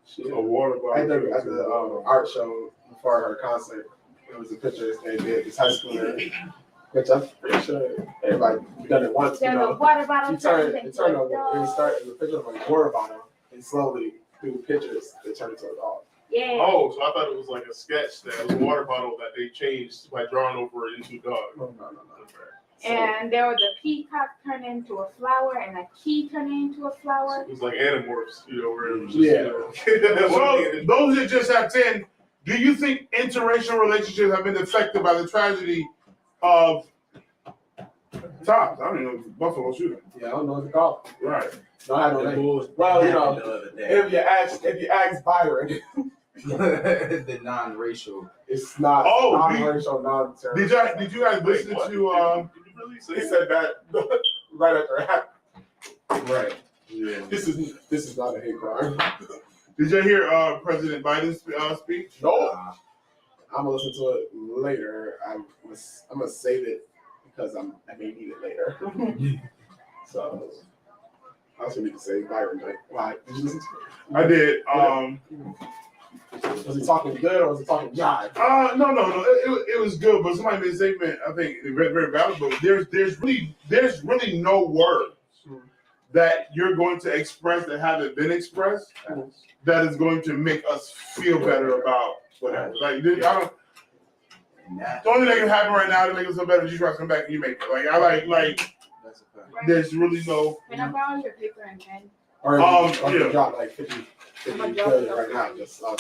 Shit. A water bottle. At the art show before her concert, it was a picture of this high schooler, which I'm pretty sure everybody done it once. There's a water bottle It turned into a it started dog. with a picture of a water bottle, and slowly through pictures it turned into a dog. Yeah. Oh, so I thought it was like a sketch that was a water bottle that they changed by drawing over it into a dog. No. And there was a peacock turning into a flower and a key turning into a flower. It was like Animorphs, where it was just, Yeah. So those that just have 10, do you think interracial relationships have been affected by the tragedy of Tops? I don't even know Buffalo shooting. Yeah, I don't know what to call it. Right. No, I don't know. Well, if you ask Byron, The non-racial. it's not non-racial, non-terror. Did you guys listen to Did you really say He said that right after it happened. right. Yeah. This is not a hate crime. Did you hear President Biden's speech? No. I'm gonna listen to it later. I'm gonna save it because I may need it later. So I also need to say Byron. Why? Did you listen to it? I did. Was he talking good or was he talking jive? No. It was good, but somebody made a statement. I think very, very valuable. There's really no words that you're going to express that haven't been expressed that is going to make us feel better about whatever. Like I don't. The only thing that can happen right now to make us feel better is you try to come back and you make it. That's a fact. There's really no. Can I borrow your paper and pen? Or yeah. drop like 50 billion right now. Just Right.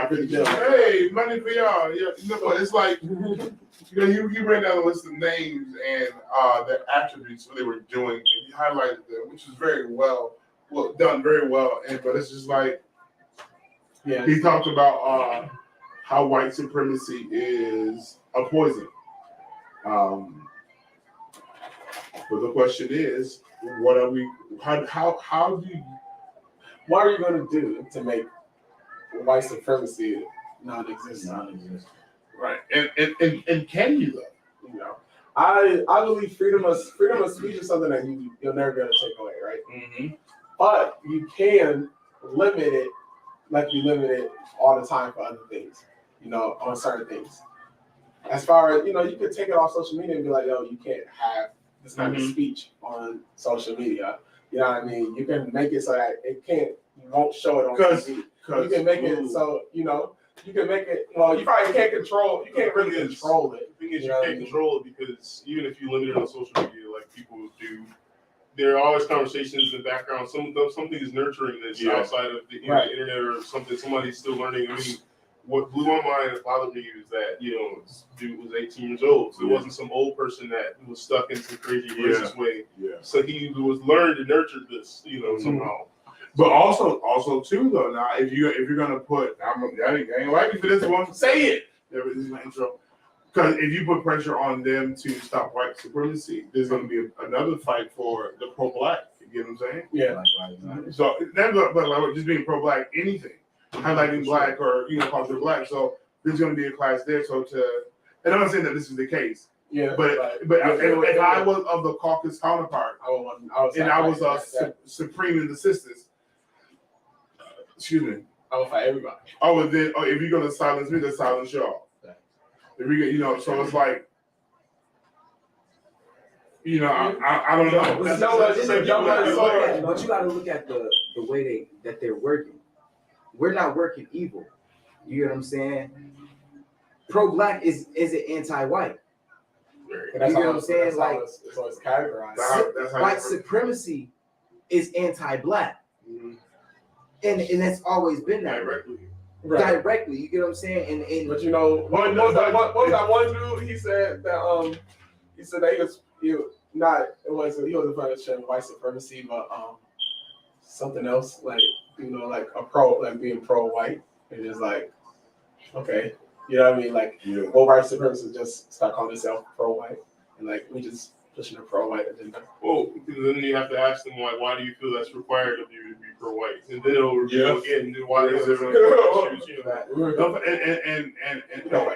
50 billion. Hey, money for y'all. Yeah, but it's like he ran down a list of names and their attributes what they were doing, and he highlighted them, which is very well done, very well. But it's just like he talked about how white supremacy is a poison. But the question is, what are we? How do you? What are you going to do to make white supremacy non-existent? Right, and can you though? I believe freedom of speech is something that you'll never be able to take away, right? Mm-hmm. But you can limit it like you limit it all the time for other things, on certain things. As far as, you could take it off social media and be like, yo, you can't have this kind of speech on social media. You know what I mean? You can make it so that you won't show it on TV. You can make it so, you can make it. Well, you probably can't control. You can't really control it. The thing is, You you know what I can't mean? control it because even if you limit it on social media, like people do, there are always conversations in the background. Something is nurturing this outside of the internet or something. Somebody's still learning. I mean, what blew my mind and bothered me is that this dude was 18 years old, so it wasn't some old person that was stuck in some crazy racist way. Yeah. So he was learned and nurtured this, somehow. But also too though. Now, if you're gonna put, I ain't like me for this one. Say it. This is my intro. Because if you put pressure on them to stop white supremacy, there's gonna be another fight for the pro-black. You get what I'm saying? Yeah. So but like just being pro-black, anything, highlighting black or culture black. So there's gonna be a class there. So and I'm not saying that this is the case. Yeah. But if I was of the caucus counterpart, I was supreme in the sisters. Excuse me. I would fight everybody. If you're gonna silence me, then silence y'all. If we so it's like, I don't know. But you gotta look at the way that they're working. We're not working evil. You get what I'm saying? Pro-black isn't anti-white. You get what I'm saying? Like, it's always categorized. White supremacy is anti-black. Mm-hmm. And that's always been that way. Directly, you get what I'm saying? And but what was that one dude? He said that he wasn't punishing white supremacy, but something else like being pro-white. And it's like, okay, you know what I mean? Like, all white supremacists just start calling themselves pro-white, and like we just pushing a pro-white agenda. Well, because then you have to ask them why do you feel that's required of you to be pro-white, and then it'll review again. Why is there issues?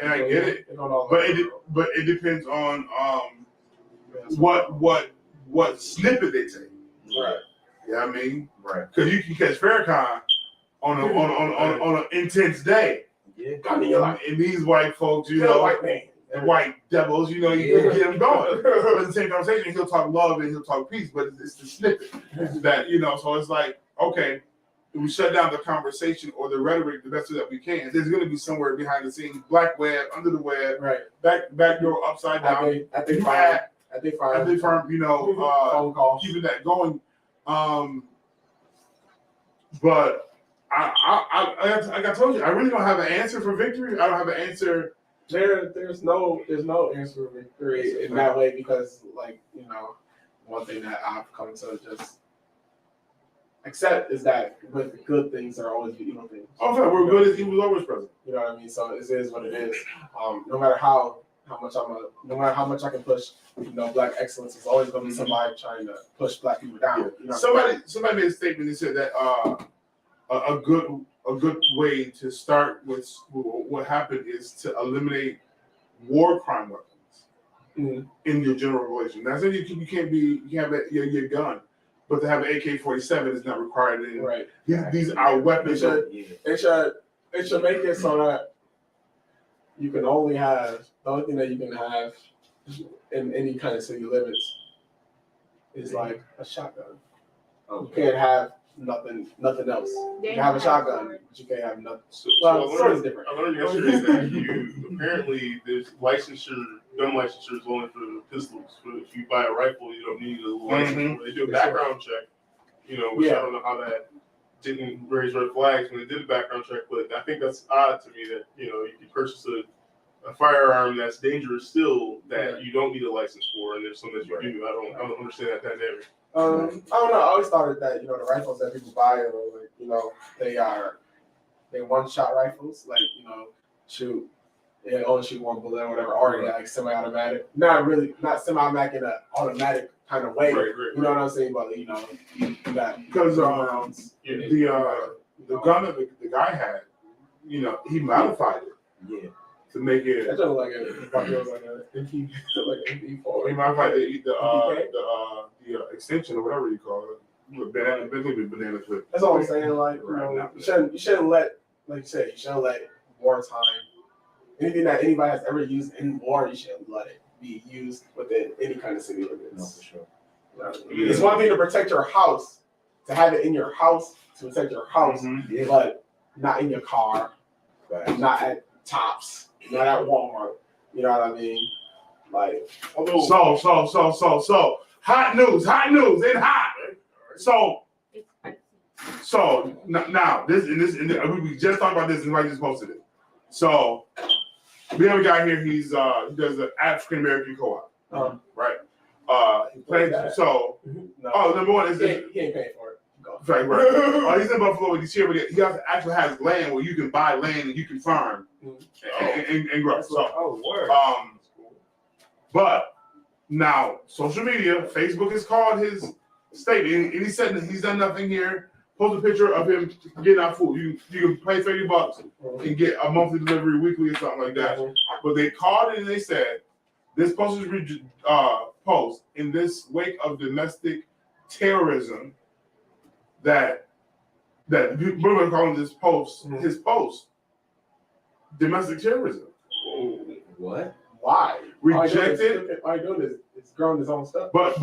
And I get it, but it depends on what snippet they take. Right. You know what I mean? Right. Because you can catch Farrakhan on an intense day. Yeah. And these white folks, white man. The white devils, you can get them going. But in the same conversation, he'll talk love and he'll talk peace, but it's the snippet that, so it's like, okay, we shut down the conversation or the rhetoric the best way that we can. There's going to be somewhere behind the scenes, black web, under the web, right, back door, upside down. I think fine, phone calls, keeping that going. But like I told you, I really don't have an answer for victory. I don't have an answer. There's no answer for victory in that way because, one thing that I've come to just accept is that with good things there are always evil things. Okay, we're good as evil always present. You know what I mean? So it is what it is. No matter how much I can push, black excellence is always going to be somebody trying to push black people down. Somebody made a statement that said that a good way to start with what happened is to eliminate war crime weapons in your general population. That's it. You can't have your gun, but to have an AK-47 is not required. Right. These are weapons. It should make it so that you can only have the only thing that you can have in any kind of city limits is like a shotgun. You can't have nothing else. You can have a shotgun, but you can't have nothing. Sword is different. I learned yesterday that apparently there's gun licensure is only for pistols. But if you buy a rifle, you don't need a license. They do a background check, which I don't know how that didn't raise red flags when they did a background check. But I think that's odd to me that you can purchase a firearm that's dangerous still that you don't need a license for, and there's some that you do. I don't understand that dynamic. I don't know. I always thought that the rifles that people buy are they one-shot rifles, only shoot one bullet or whatever, or like semi-automatic. Not semi-automatic in an automatic kind of way. Right. You know what I'm saying? But you got because rounds. The gun that the guy had, he modified it. Yeah. To make it. That's just like an MP, like MP4. He modified the extension or whatever you call it. Banana clip. That's all I'm saying. You shouldn't let, like you said, wartime. Anything that anybody has ever used in war, you shouldn't let it be used within any kind of city limits. No, for sure. It's one thing to protect your house, to have it in your house, to protect your house, but not in your car, Right. not at Tops, not at Walmart. You know what I mean? Like, Although, So hot news, and hot. So now this we just talked about this and I just posted it. So we have a guy here. He does an African American co-op, right? He plays so. no, Oh, number one is he ain't paying for it. Go. right. He's in Buffalo with this year, but he actually has land where you can buy land and you can farm and grow. So, word. But now social media, Facebook has called his statement, and he said that he's done nothing here. Post a picture of him getting our food. You can pay $30 and get a monthly delivery weekly or something like that. But they called it and they said this post is post in this wake of domestic terrorism that we're going to call this post his post domestic terrorism. What? Why? Rejected. All you doing is it's growing his own stuff. But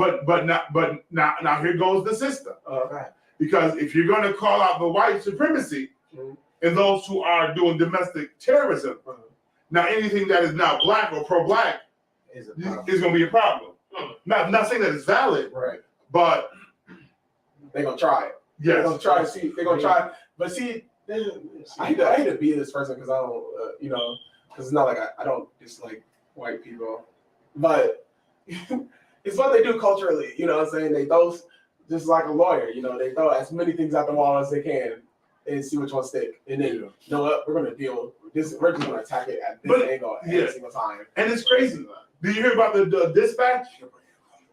now here goes the system. Right. Because if you're going to call out the white supremacy and those who are doing domestic terrorism, now anything that is not black or pro-black is going to be a problem. Not saying that it's valid, Right. but They're gonna try it. yes, They're gonna try to see. They're gonna try. But see, I hate to be this person because I don't, because it's not like I don't dislike white people, but it's what they do culturally. You know what I'm saying? They throw, just like a lawyer. They throw as many things at the wall as they can and see which one stick. And then you know what? We're gonna deal with this. We're just gonna attack it at this angle every single time. And it's crazy. Did you hear about the dispatch?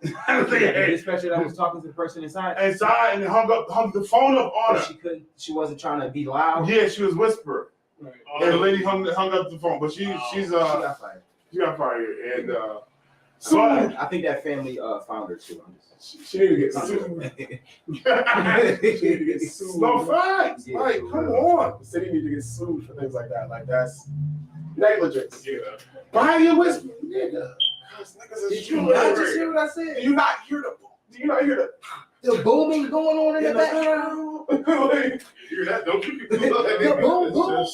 The dispatcher that was talking to the person inside and hung the phone up on her. She wasn't trying to be loud. Yeah, she was whispering. Right. And the lady hung up the phone, but she got fired. She got fired, and I think that family found her too. She need to get sued. She need to get sued. No facts. Yeah, like, come on. The city need to get sued for things like that. Like that's negligence. yeah. Why are you whispering, nigga? Did you not just hear what I said? Do you not hear The booming going on in the background? like, Hear that? Don't you? The boom, boom.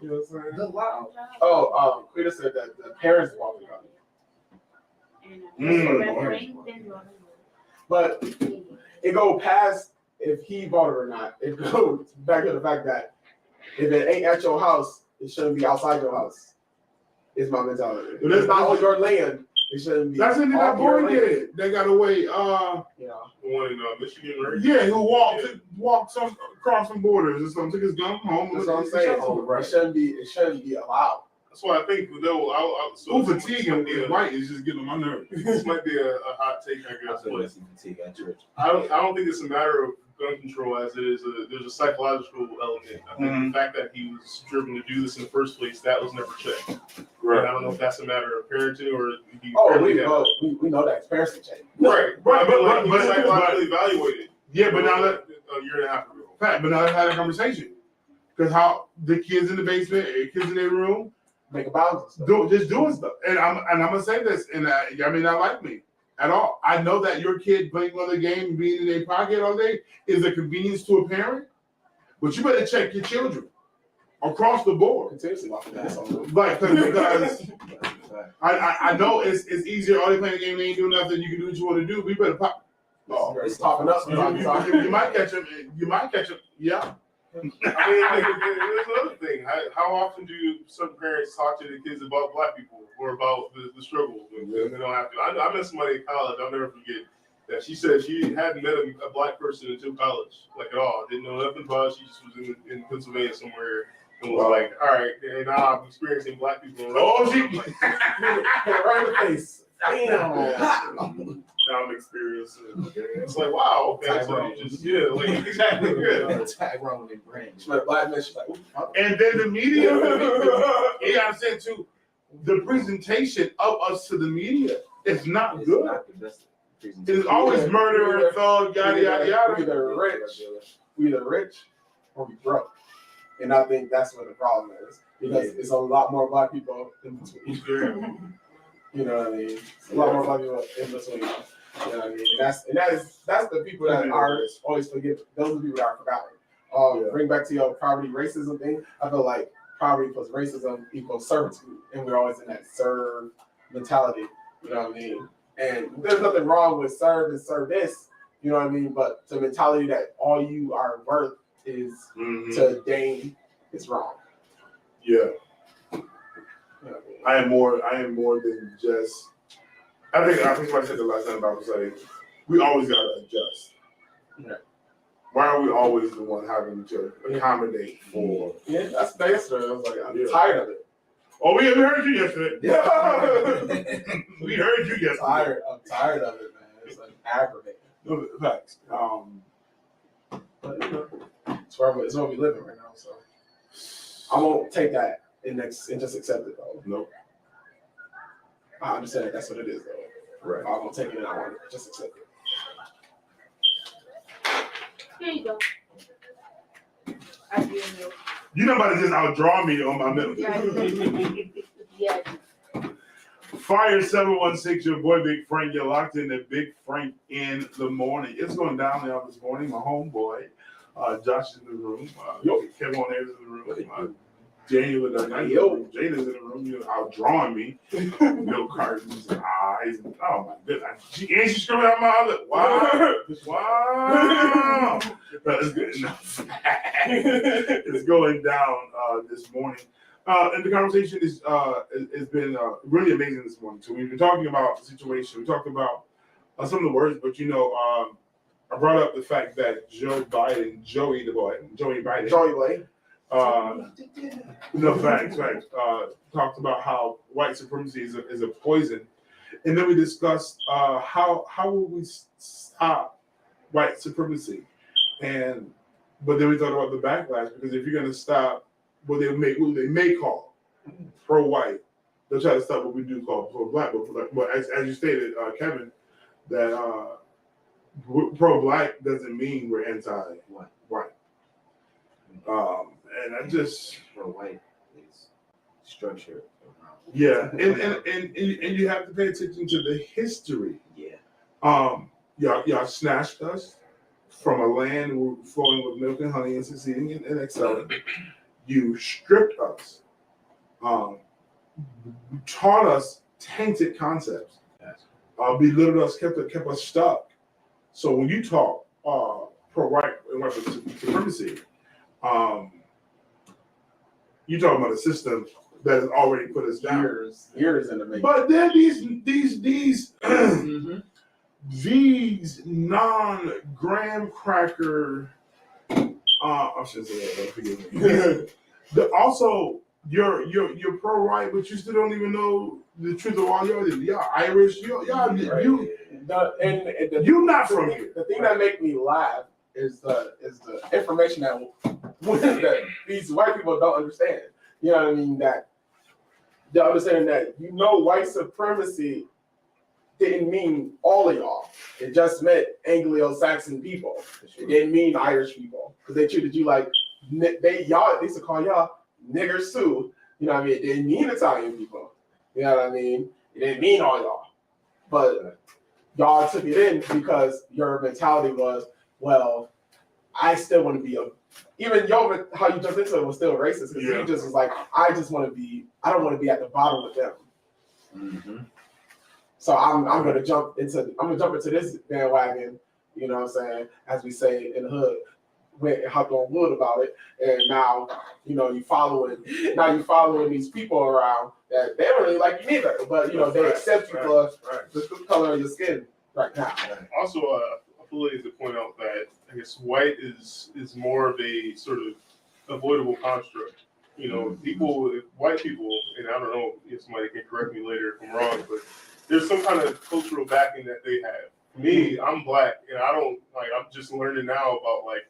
you know what I'm saying? The loud. Oh, Quita said that the parents walked around. But it go past if he bought it or not. It goes back to the fact that if it ain't at your house, it shouldn't be outside your house. Is my mentality. If it's not on your land, it shouldn't be. That's what that boy did. They got away. One in Michigan, right? Yeah, who walked across some borders or something. Took his gun home. That's what I'm saying. It shouldn't be allowed. That's why I think so Fatigue and white is just getting on my nerves. This might be a hot take, I guess. But Fatigue at church. I don't think it's a matter of gun control as it is. There's a psychological element. I think the fact that he was driven to do this in the first place, that was never checked. Right. And I don't know if that's a matter of parenting or we know that it's parenting check. Right. But psychologically evaluated. Yeah, but now a year and a half ago. But now let's have a conversation. Because how the kids in the basement, kids in their room, make a balance. Just doing stuff. And I'm gonna say this, and y'all may not like me at all. I know that your kid playing on the game and being in their pocket all day is a convenience to a parent, but you better check your children across the board. Continuously watching that. Like, because I know it's easier. All they playing the game, they ain't doing nothing. You can do what you want to do. We better pop. It's popping up. You might catch them. Yeah. I mean, there's another thing. How often do certain parents talk to their kids about black people or about the struggle? And they don't have to. I met somebody in college. I'll never forget that she said she hadn't met a black person until college, like at all. Didn't know nothing about it. She just was in Pennsylvania somewhere and was like, all right, and now I'm experiencing black people. She right in the face. Damn. Now I'm experiencing. It's like, wow, okay, so you just, exactly, yeah. Tyrone and Brandon. She's like, black man, she's like, and then the media, you gotta say too, the presentation of us to the media is not good. Not the best it is always murder and thug, yada, yada, yada. We either rich or we broke. And I think that's what the problem is. Because it's a lot more black people in between. You know what I mean? It's a lot more black people in between. You know what I mean? That's the people that are always forgiven. Those are the people that are forgotten. Bring back to your poverty racism thing. I feel like poverty plus racism equals servitude, and we're always in that serve mentality. You know what I mean? And there's nothing wrong with serve and service. You know what I mean? But the mentality that all you are worth is to gain is wrong. Yeah. You know what I mean? I am more than just. I think what I said the last time about study. We always gotta adjust. Yeah. Why are we always the one having to accommodate for? Yeah, that's the answer. I was like, I'm tired of it. Oh, we heard you yesterday. Yeah. We heard you yesterday. I'm tired of it, man. It's like aggravating. No, facts. But you know, it's where we live in right now. So I won't take that and just accept it though. Nope. I understand that that's what it is though. Right. I won't take it and I won't just accept it. Here you go. I do know. You know about to just outdraw me on my middle. Yeah. Fire 716, your boy Big Frank. You're locked in the Big Frank in the morning. It's going down there this morning. My homeboy, Josh is in the room. Kevin on there is in the room. Daniel in the room. Jada's in the room. You know, outdrawing me. No curtains and eyes. And, oh my goodness. She's coming out my other. Wow. Wow. But it's good enough. It's going down this morning. And the conversation has been really amazing this morning. So we've been talking about the situation. We talked about some of the words, but you know, I brought up the fact that Joey Biden, no facts, talked about how white supremacy is a poison, and then we discussed how will we stop white supremacy, but then we thought about the backlash, because if you're going to stop what they may call pro-white, they'll try to stop what we do call pro-black. But as you stated, Kevin, that pro-black doesn't mean we're anti-white. And I just pro-white is structured. Yeah, and you have to pay attention to the history. Yeah. Y'all snatched us from a land flowing with milk and honey and succeeding and excelling. You stripped us, taught us tainted concepts, belittled us, kept us stuck. So when you talk pro-white and white supremacy, you talking about a system that has already put us down. Years in the making. But then these non-graham cracker, I shouldn't say that, but forgive me. Also, you're pro-white, but you still don't even know the truth of all y'all Irish. You're not from here. The thing that make me laugh is the information that these white people don't understand. You know what I mean? That they're understanding that white supremacy didn't mean all of y'all. It just meant Anglo-Saxon people. It didn't mean Irish people, because they treated you like they used to call y'all niggers too. You know what I mean? It didn't mean Italian people. You know what I mean? It didn't mean all y'all. But y'all took it in because your mentality was, well, I still want to be even how you jumped into it was still racist, because you just was like, I don't want to be at the bottom with them. Mm-hmm. So I'm gonna jump into this bandwagon, you know what I'm saying, as we say in the hood, went and hopped on wood about it, and now you following these people around that they don't really like you neither, but they accept you for the color of your skin right now. Also, I feel like to point out that I guess white is more of a sort of avoidable construct. White people, and I don't know if somebody can correct me later if I'm wrong, but there's some kind of cultural backing that they have. Me, I'm black, and I don't I'm just learning now about what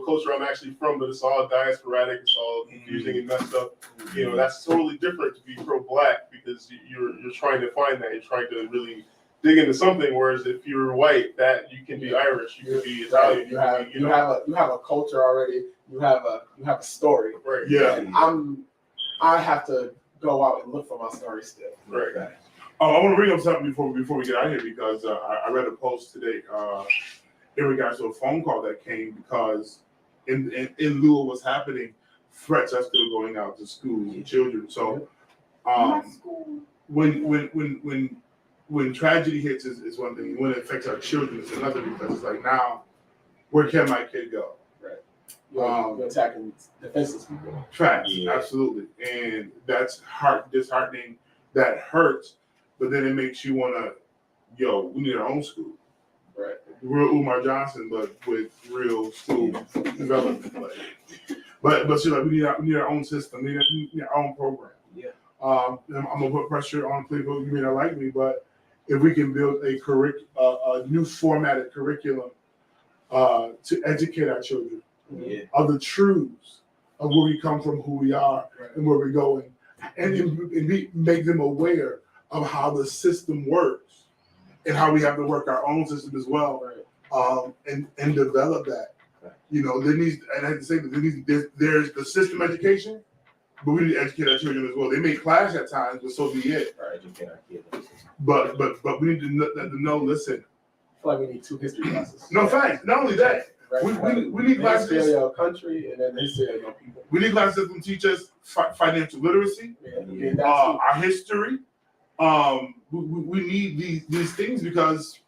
culture I'm actually from, but it's all diasporatic, it's all confusing and messed up. That's totally different to be pro-black, because you're trying to find that, you're trying to really dig into something. Whereas if you're white, that you can be Irish, you can be Italian. You have a culture already. You have a story. Right. Yeah. And I have to go out and look for my story still. Right. I want to bring up something before we get out of here, because I read a post today in regards to a phone call that came, because in lieu of what's happening, threats are still going out to schools and children. So My school. when tragedy hits is one thing. When it affects our children, it's another, because it's like, now, where can my kid go? You're attacking defenseless people. Facts, absolutely, and that's disheartening. That hurts, but then it makes you wanna, we need our own school, Right. real Umar Johnson, but with real school development. But she's like, we need our own system, we need our own program. Yeah. I'm gonna put pressure on people. You may not like me, but if we can build a new formatted curriculum to educate our children of the truths of where we come from, who we are, and where we're going, and make them aware of how the system works and how we have to work our own system as well, and develop that. There needs, and I have to say that there's the system education, but we need to educate our children as well. They may clash at times, but so be it. Educate our kids. But we need to know. Listen. I feel like we need 2 history classes. No thanks. Not only that, we need classes. The history of your country and then the history of your people. We need classes that can teach us financial literacy, our history. We need these things because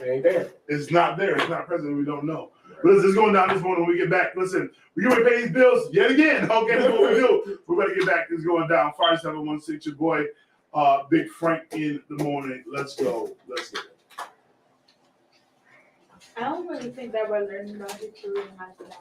it ain't there. It's not there. It's not present. We don't know. But this is going down this morning when we get back. Listen, we're going to pay these bills yet again. Okay, that's what we do. We're going to get back. This is going down. 5716, your boy, Big Frank in the morning. Let's go. I don't really think that we're learning about history in my class.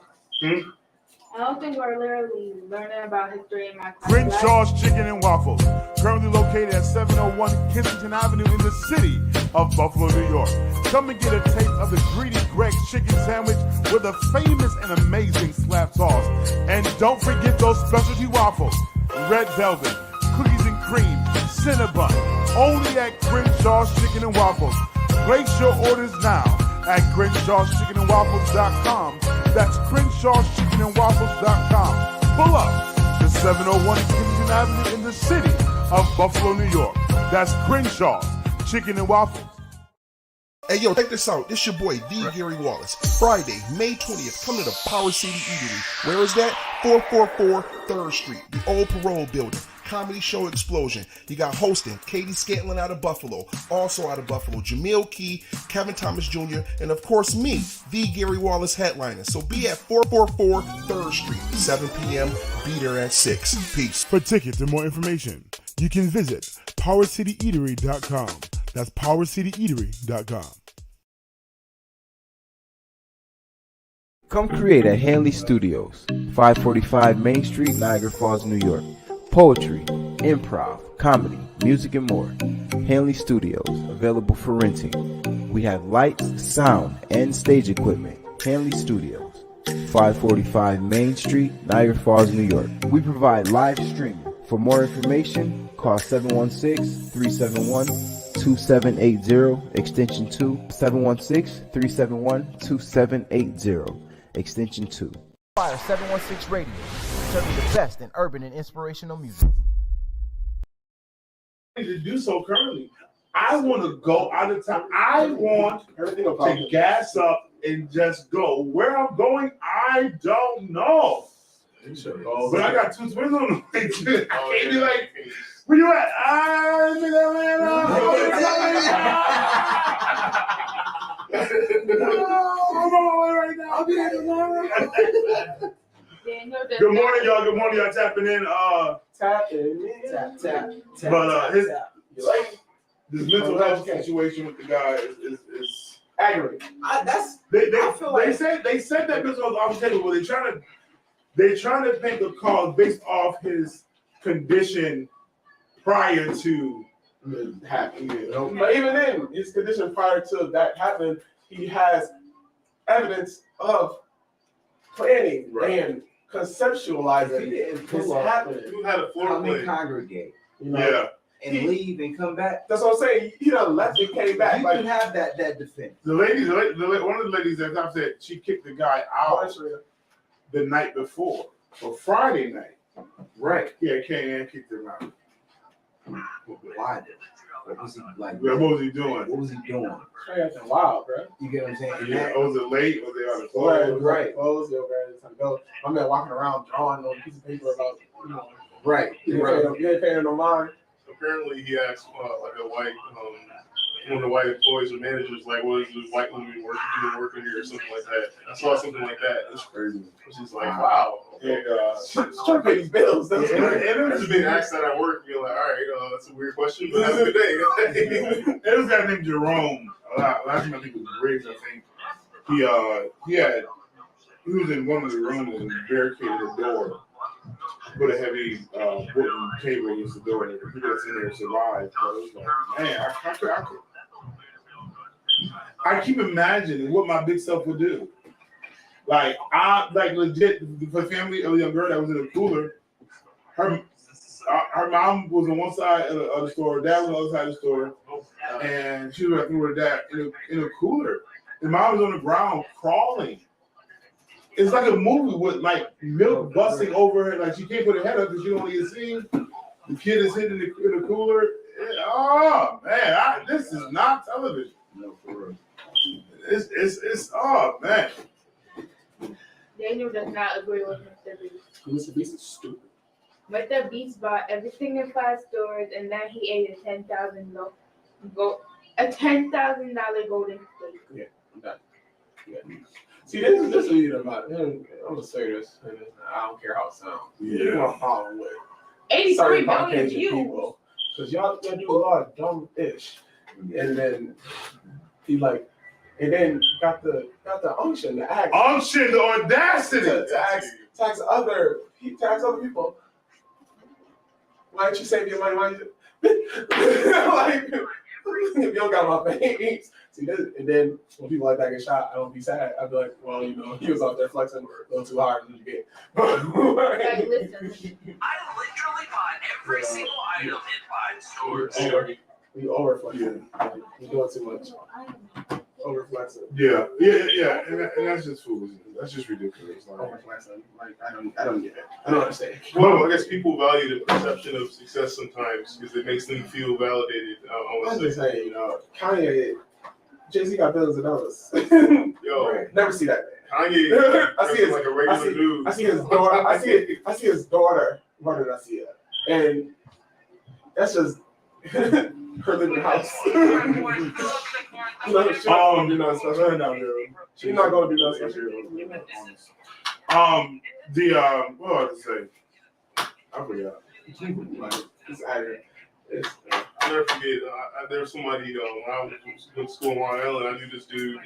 I don't think we're literally learning about history in my class. Crenshaw's Chicken and Waffles, currently located at 701 Kensington Avenue in the city of Buffalo, New York. Come and get a taste of the greedy Greg's chicken sandwich with a famous and amazing slap sauce. And don't forget those specialty waffles, red velvet, cookies and cream, Cinnabon, only at Crenshaw's Chicken and Waffles. Place your orders now at Crenshaw'sChickenandWaffles.com. That's Crenshaw'sChickenandWaffles.com. Pull up to 701 Kensington Avenue in the city of Buffalo, New York. That's Crenshaw's Chicken and Waffles. Hey, yo, check this out. This your boy, D. Gary Wallace. Friday, May 20th, come to the Power City Eatery. Where is that? 444 3rd Street, the old parole building. Comedy show explosion. You got hosting Katie Scantlin out of Buffalo, also out of Buffalo, Jamil Key, Kevin Thomas Jr., and of course me, the Gary Wallace headliner. So be at 444 3rd Street, 7 p.m. Be there at 6. Peace. For tickets and more information, you can visit PowerCityEatery.com. That's PowerCityEatery.com. Come create at Hanley Studios, 545 Main Street, Niagara Falls, New York. Poetry, improv, comedy, music, and more. Hanley Studios, available for renting. We have lights, sound, and stage equipment. Hanley Studios, 545 Main Street, Niagara Falls, New York. We provide live streaming. For more information, call 716-371-2780, extension 2, 716-371-2780, extension 2. Fire 716 Radio, serving the best in urban and inspirational music. To do so currently, I want to go out of town. I want to gas up and just go. Where I'm going, I don't know. But I got 2 twins on the way too. I can't be like, where you at? I'm in Atlanta. I'm on my way right now. I'll be in Atlanta. Good morning, y'all. Good morning, y'all. Tapping in. Tap. But this mental health situation with the guy is aggravating. They said that mental health off the table, but they're trying to paint the cause based off his condition prior to happening. But even then, his condition prior to that happening, he has evidence of planning and conceptualizing this happening. You had a floor play. Congregate. And leave and come back. That's what I'm saying. He done left and came back. You can have that defense. One of the ladies that I said she kicked the guy out the night before, or Friday night. Right. Yeah, K.N. kicked him out. Why? What was he like? What was he doing? What was he doing? That's wild, bro. You get what I'm saying? And Yeah. that, Was it late? Was they out of Right, clothes? Right. Clothes, yo, man. It's time to go. My man walking around drawing on a piece of paper about, right. you ain't paying no mind. Apparently, he asked like a white, one of the white employees or managers, like, what is this white woman working here or something like that. I saw something like that. It's crazy. She's like, wow. Okay. Just trying to pay these bills. That's And it was being asked that at work, being like, all right, that's a weird question, but have a good day. There was a guy named Jerome. Last time I think it was Briggs. I think he was in one of the rooms and barricaded the door, put a heavy wooden table against the door, and the people that's in there survived. So it was like, man, I keep imagining what my big self would do. Like legit, the family of a young girl that was in a cooler. Her mom was on one side of the store, dad was on the other side of the store, and she was with her dad in a cooler. The mom was on the ground crawling. It's like a movie with like milk busting over her, like she can't put her head up because she don't want to get seen. The kid is sitting in the cooler. Oh man, this is not television. No, for real. It's oh man. Daniel does not agree with Mr. Beast. Mr. Beast is stupid. Mr. Beast bought everything in 5 stores, and then he ate a $10,000 golden steak. Yeah, I'm done. Yeah. See, this is even about. I'm gonna say this, and I don't care how it sounds. Yeah. You're problem with 83 certain million Caucasian views. people, because y'all do a lot of dumb ish, and then he like, and then got the unction to act. Unction, the audacity. To tax other people. Why don't you save your money? Why like, if you don't got my face. See this, and then when people like that get shot, I don't be sad. I'd be like, well, he was out there flexing a little too hard and you get. Like, listen. I literally bought every single item in 5 stores. We overflexing. We doing too much. Overflexing. Yeah, and that's just foolish. That's just ridiculous. Overflexing. Like I don't get it. I don't understand. Well, I guess people value the perception of success sometimes because it makes them feel validated. I was just saying, Kanye, Jay-Z got billions of dollars. Yo, never see that man. Kanye, I see his, like a regular dude. I see his daughter. I see his daughter. Where did I see it? And that's just her living house. She's not gonna do nothing special down there. She's not gonna do nothing special. What was I to say? I forgot. Like, it's accurate. I'll never forget. There was somebody when I went to school in Long Island. I knew this dude.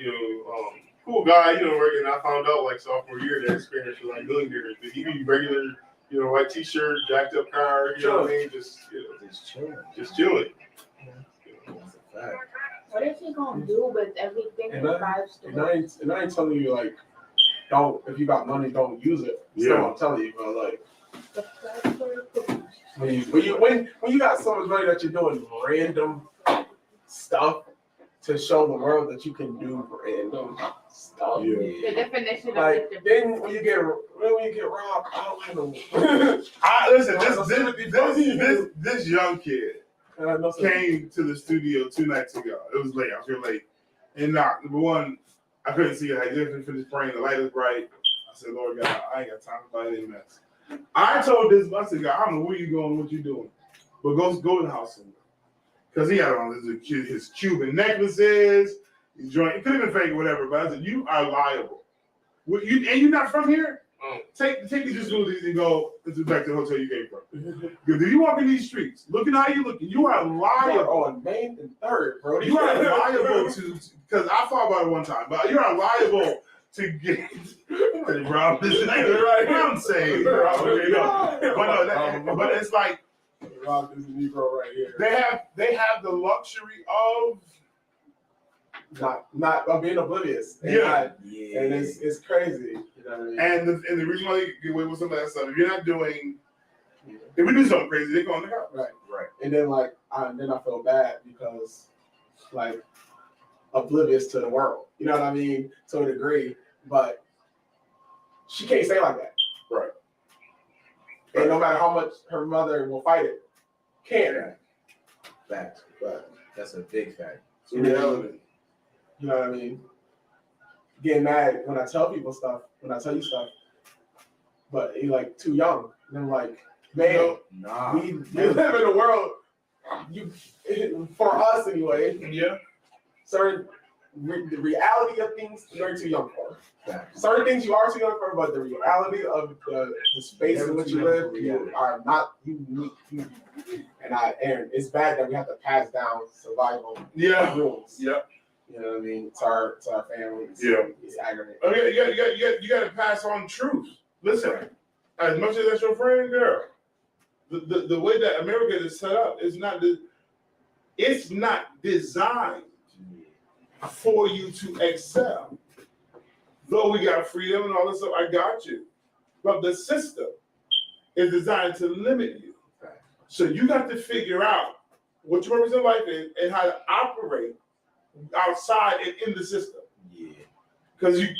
Cool guy. And I found out like sophomore year that experience was like millionaire. But he be regular, white t-shirt, jacked up car. You know what I mean? Just chilling. That's a fact. What is he gonna do with everything in 5 stores? And I ain't telling you like, don't, if you got money, don't use it. Still, I'm telling you, but like, when you got so much money that you're doing random stuff to show the world that you can do random stuff. Yeah. The definition of Like it. then when you get robbed, I don't have no. Listen, this young kid came to the studio 2 nights ago. It was late. I was here late. And number one, I couldn't see it. I didn't finish praying. The light is bright. I said, Lord God, I ain't got time to fight any mess. I told this, I said, God, I don't know where you going, what you doing, but go in the house somewhere. Because he had on his Cuban necklaces, his joint. It could have been fake or whatever, but I said, you are liable. And you're not from here? Take these smoothies and go back to the hotel you came from. Because if you walk in these streets, looking how you looking, you are liable. On Main and 3rd, bro. You are liable to, because I thought about it one time, but you are liable to get robbed. Right? I'm saying, but it's like Rob is a Negro right here. they have the luxury of not being oblivious. And and it's crazy. You know what I mean? And the reason why they get away with some of that stuff, if you're not doing, if we do something crazy, they're going to go. Right. And then I feel bad because like oblivious to the world. You know what I mean? To a degree, but she can't say like that. Right. And no matter how much her mother will fight it, can't. Facts. But that's a big fact. It's a reality. You know what I mean? Getting mad when I tell people stuff, when I tell you stuff, but you're like too young. And I'm like, man, Nah. we live in a world, for us anyway, Yeah. certain the reality of things you're too young for. Facts. Certain things you are too young for, but the reality of the space in which you live, you are not unique. And it's bad that we have to pass down survival rules. Yeah. You know what I mean? To our families. Yeah. It's aggravating. Okay, you got to pass on truth. Listen, as much as that's your friend, girl, the way that America is set up is it's not designed for you to excel. Though we got freedom and all this stuff, I got you. But the system is designed to limit you. So you got to figure out what your purpose in life is and how to operate outside and in the system. Yeah. Because I'm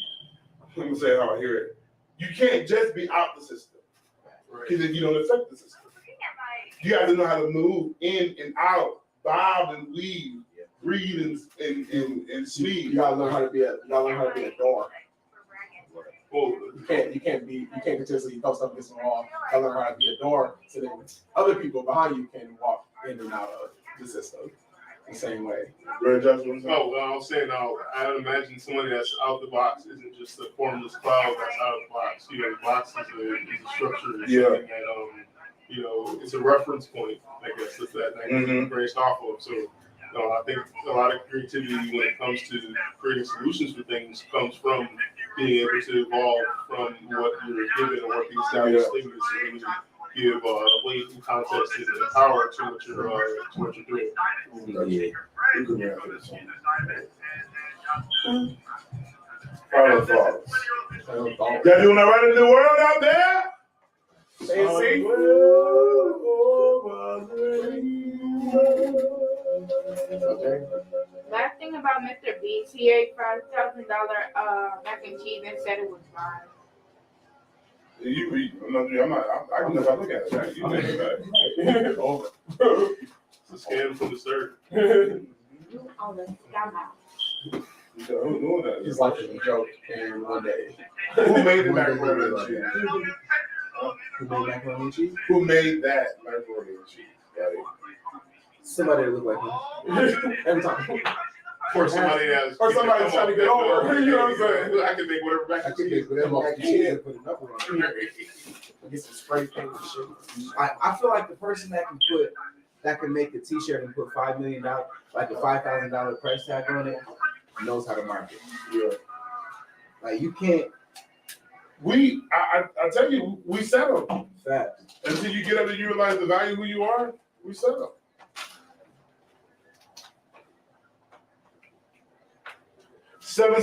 gonna say how I hear it. You can't just be out the system. Because if you don't affect the system. You have to know how to move in and out, bob and weave, breathe and sleep. You gotta learn how to be a door. Well, You can't continuously throw stuff against the wall. You gotta learn how to be a door so that other people behind you can walk in and out of the system the same way. Oh, well, I was saying, I would imagine somebody that's out the box isn't just a formless cloud that's out of the box. You know, the box is a structure. It's something that, you know, it's a reference point, I guess, that can be based off of. So, I think a lot of creativity when it comes to creating solutions for things comes from being able to evolve from what you're given or what the established thing is to really give weight and context and power to what you're doing. Yeah. Final thoughts. Y'all doing all right in the world out there? Stay safe. Last thing about Mr. Beast, he ate $5,000 mac and cheese and said it was fine. I can never look at it. You think about it. Over. It's a scam from the start. Oh, that's dumb. Who's doing that? His life is a joke, and one day. Who made the macaroni and cheese? Who made macaroni and cheese? Who made that macaroni and cheese? Somebody that looked like him. Every time. Or somebody that's somebody's trying to get over. You know what I'm saying? I can make whatever mac I and think cheese. they put mac and cheese and put a knuckle on it. Get some spray paint and shit. I feel like the person that can make a T-shirt and put $5 million, like a $5,000 price tag on it, knows how to market. Yeah. Like you can't. I tell you, we settle. Fact. Until you get up and you realize the value of who you are, we settle. Seven.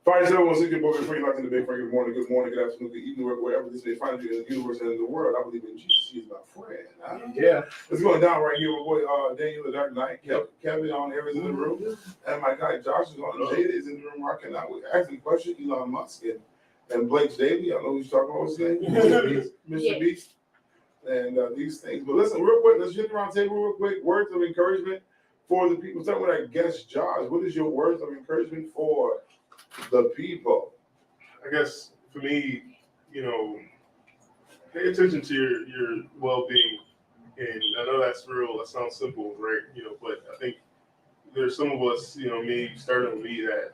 571 your boy Frank locked in the big Frank. Good morning, good afternoon, good evening, wherever this may find you in the universe and in the world. I believe in Jesus. He is my friend. Yeah. It's going down right here with boy Daniel the Dark Knight. Kevin on Aries in the room. And my guy Josh is on. Jada is in the room rocking out with asking questions. Elon Musk and Blake Daly. I know who's talking about his name. Mr. Beast. And these things. But listen, real quick, let's hit the round table real quick. Words of encouragement for the people. Start with our guest Josh. What is your words of encouragement for the people? I guess for me, pay attention to your well-being. And I know that's real, that sounds simple, right? But I think there's some of us, me, starting with me, that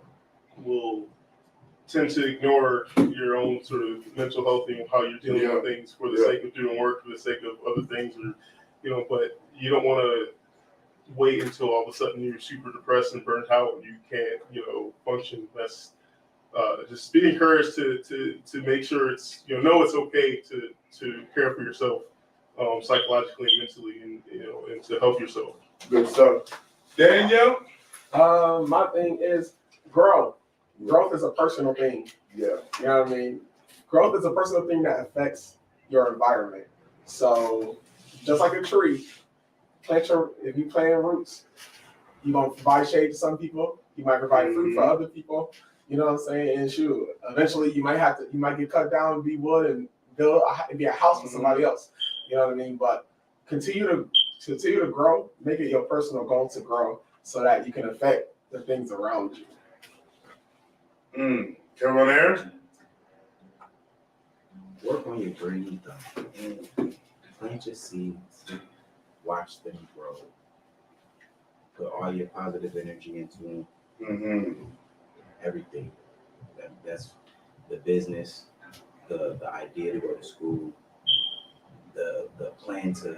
will tend to ignore your own sort of mental health and how you're dealing with things for the sake of doing work, for the sake of other things, or, but you don't want to wait until all of a sudden you're super depressed and burnt out and you can't, function. That's just be encouraged to make sure it's, know it's okay to care for yourself psychologically and mentally, and to help yourself. Good stuff. Daniel? My thing is grow. Growth is a personal thing. Yeah. You know what I mean? Growth is a personal thing that affects your environment. So just like a tree, if you plant roots, you're going to provide shade to some people. You might provide fruit for other people. You know what I'm saying? And shoot, eventually you might get cut down and be wood and be a house for somebody else. You know what I mean? But continue to grow. Make it your personal goal to grow, so that you can affect the things around you. Everyone there? Work on your brain, though. Plant your seeds. Watch them grow. Put all your positive energy into them. Everything. That's the business, the idea to go to school, the plan to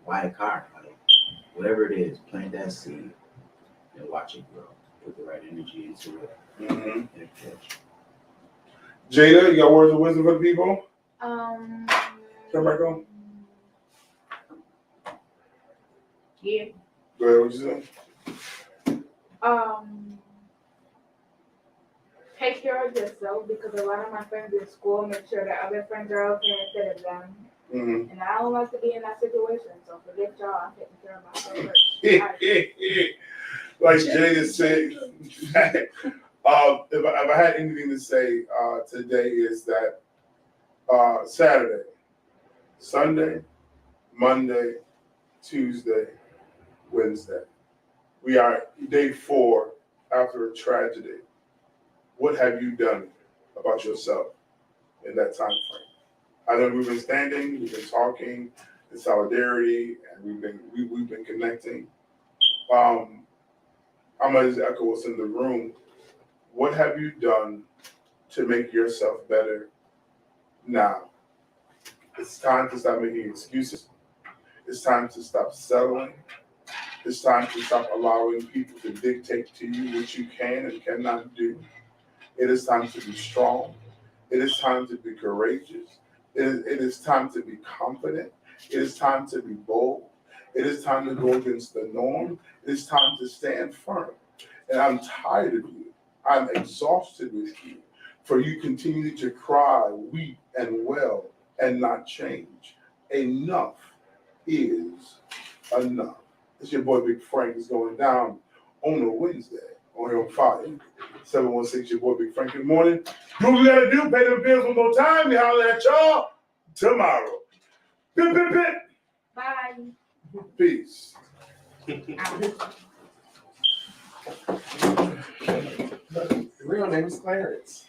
buy a car. Like, whatever it is, plant that seed and watch it grow. Put the right energy into it. And it catch. Jada, you got words of wisdom for the people? Come back on. Yeah. Go ahead, what you say? Take care of yourself, because a lot of my friends in school make sure that other friends are okay instead of them. And I don't like to be in that situation, so forget y'all. I'm taking care of myself first. Like Jada said, if I had anything to say today is that Saturday, Sunday, Monday, Tuesday, Wednesday. We are day 4 after a tragedy. What have you done about yourself in that time frame? I know we've been standing, we've been talking in solidarity, and we've been connecting. I'm gonna just echo what's in the room. What have you done to make yourself better now? It's time to stop making excuses. It's time to stop settling. It's time to stop allowing people to dictate to you what you can and cannot do. It is time to be strong. It is time to be courageous. It is time to be confident. It is time to be bold. It is time to go against the norm. It is time to stand firm. And I'm tired of you. I'm exhausted with you. For you continue to cry, weep, and wail, and not change. Enough is enough. It's your boy Big Frank. Is going down on a Wednesday on your fire. 716, your boy Big Frank. Good morning. Do what we gotta do. Pay the bills one more time. We holler at y'all tomorrow. Bip, bip, bip. Bye. Peace. The real name is Clarence.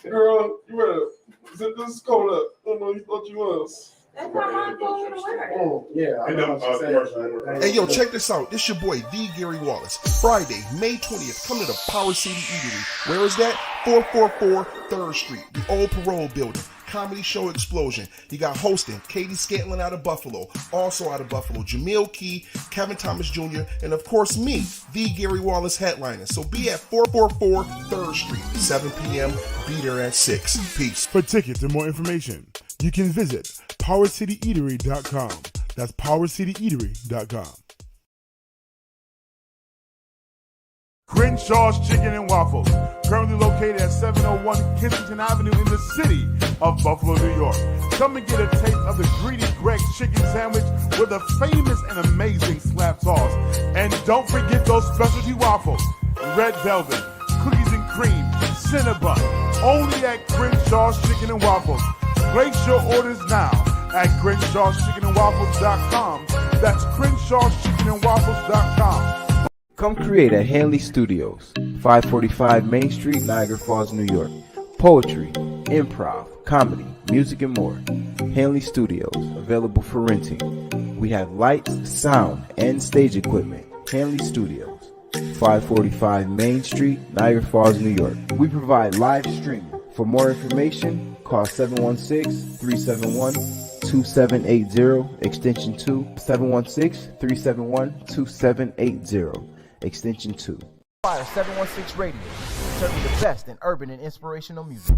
Girl, you better zip this coat up. I don't know you thought you was. That's how mom told me to wear it. Oh, yeah, I know what you said. Hey, yo, check this out. This your boy, the Gary Wallace. Friday, May 20th, come to the Power City Eatery. Where is that? 444 3rd Street, the old parole building. Comedy show explosion. You got hosting Katie Scantlin out of Buffalo, also out of Buffalo, Jamil Key, Kevin Thomas Jr., and of course me, the Gary Wallace headliner. So be at 444 3rd Street, 7 p.m. Be there at 6. Peace. For tickets and more information, you can visit PowerCityEatery.com. That's PowerCityEatery.com. Crenshaw's Chicken and Waffles, currently located at 701 Kensington Avenue in the city of Buffalo, New York. Come and get a taste of the greedy Greg's chicken sandwich with a famous and amazing slap sauce. And don't forget those specialty waffles, red velvet, cookies and cream, Cinnabon, only at Crenshaw's Chicken and Waffles. Place your orders now at Crenshaw'sChickenandWaffles.com. That's Crenshaw'sChickenandWaffles.com. Come create at Hanley Studios, 545 Main Street, Niagara Falls, New York. Poetry, improv, comedy, music, and more. Hanley Studios, available for renting. We have lights, sound, and stage equipment. Hanley Studios, 545 Main Street, Niagara Falls, New York. We provide live streaming. For more information, call 716-371-2780, extension 2, 716-371-2780. Extension 2. Fire 716 Radio, serving the best in urban and inspirational music.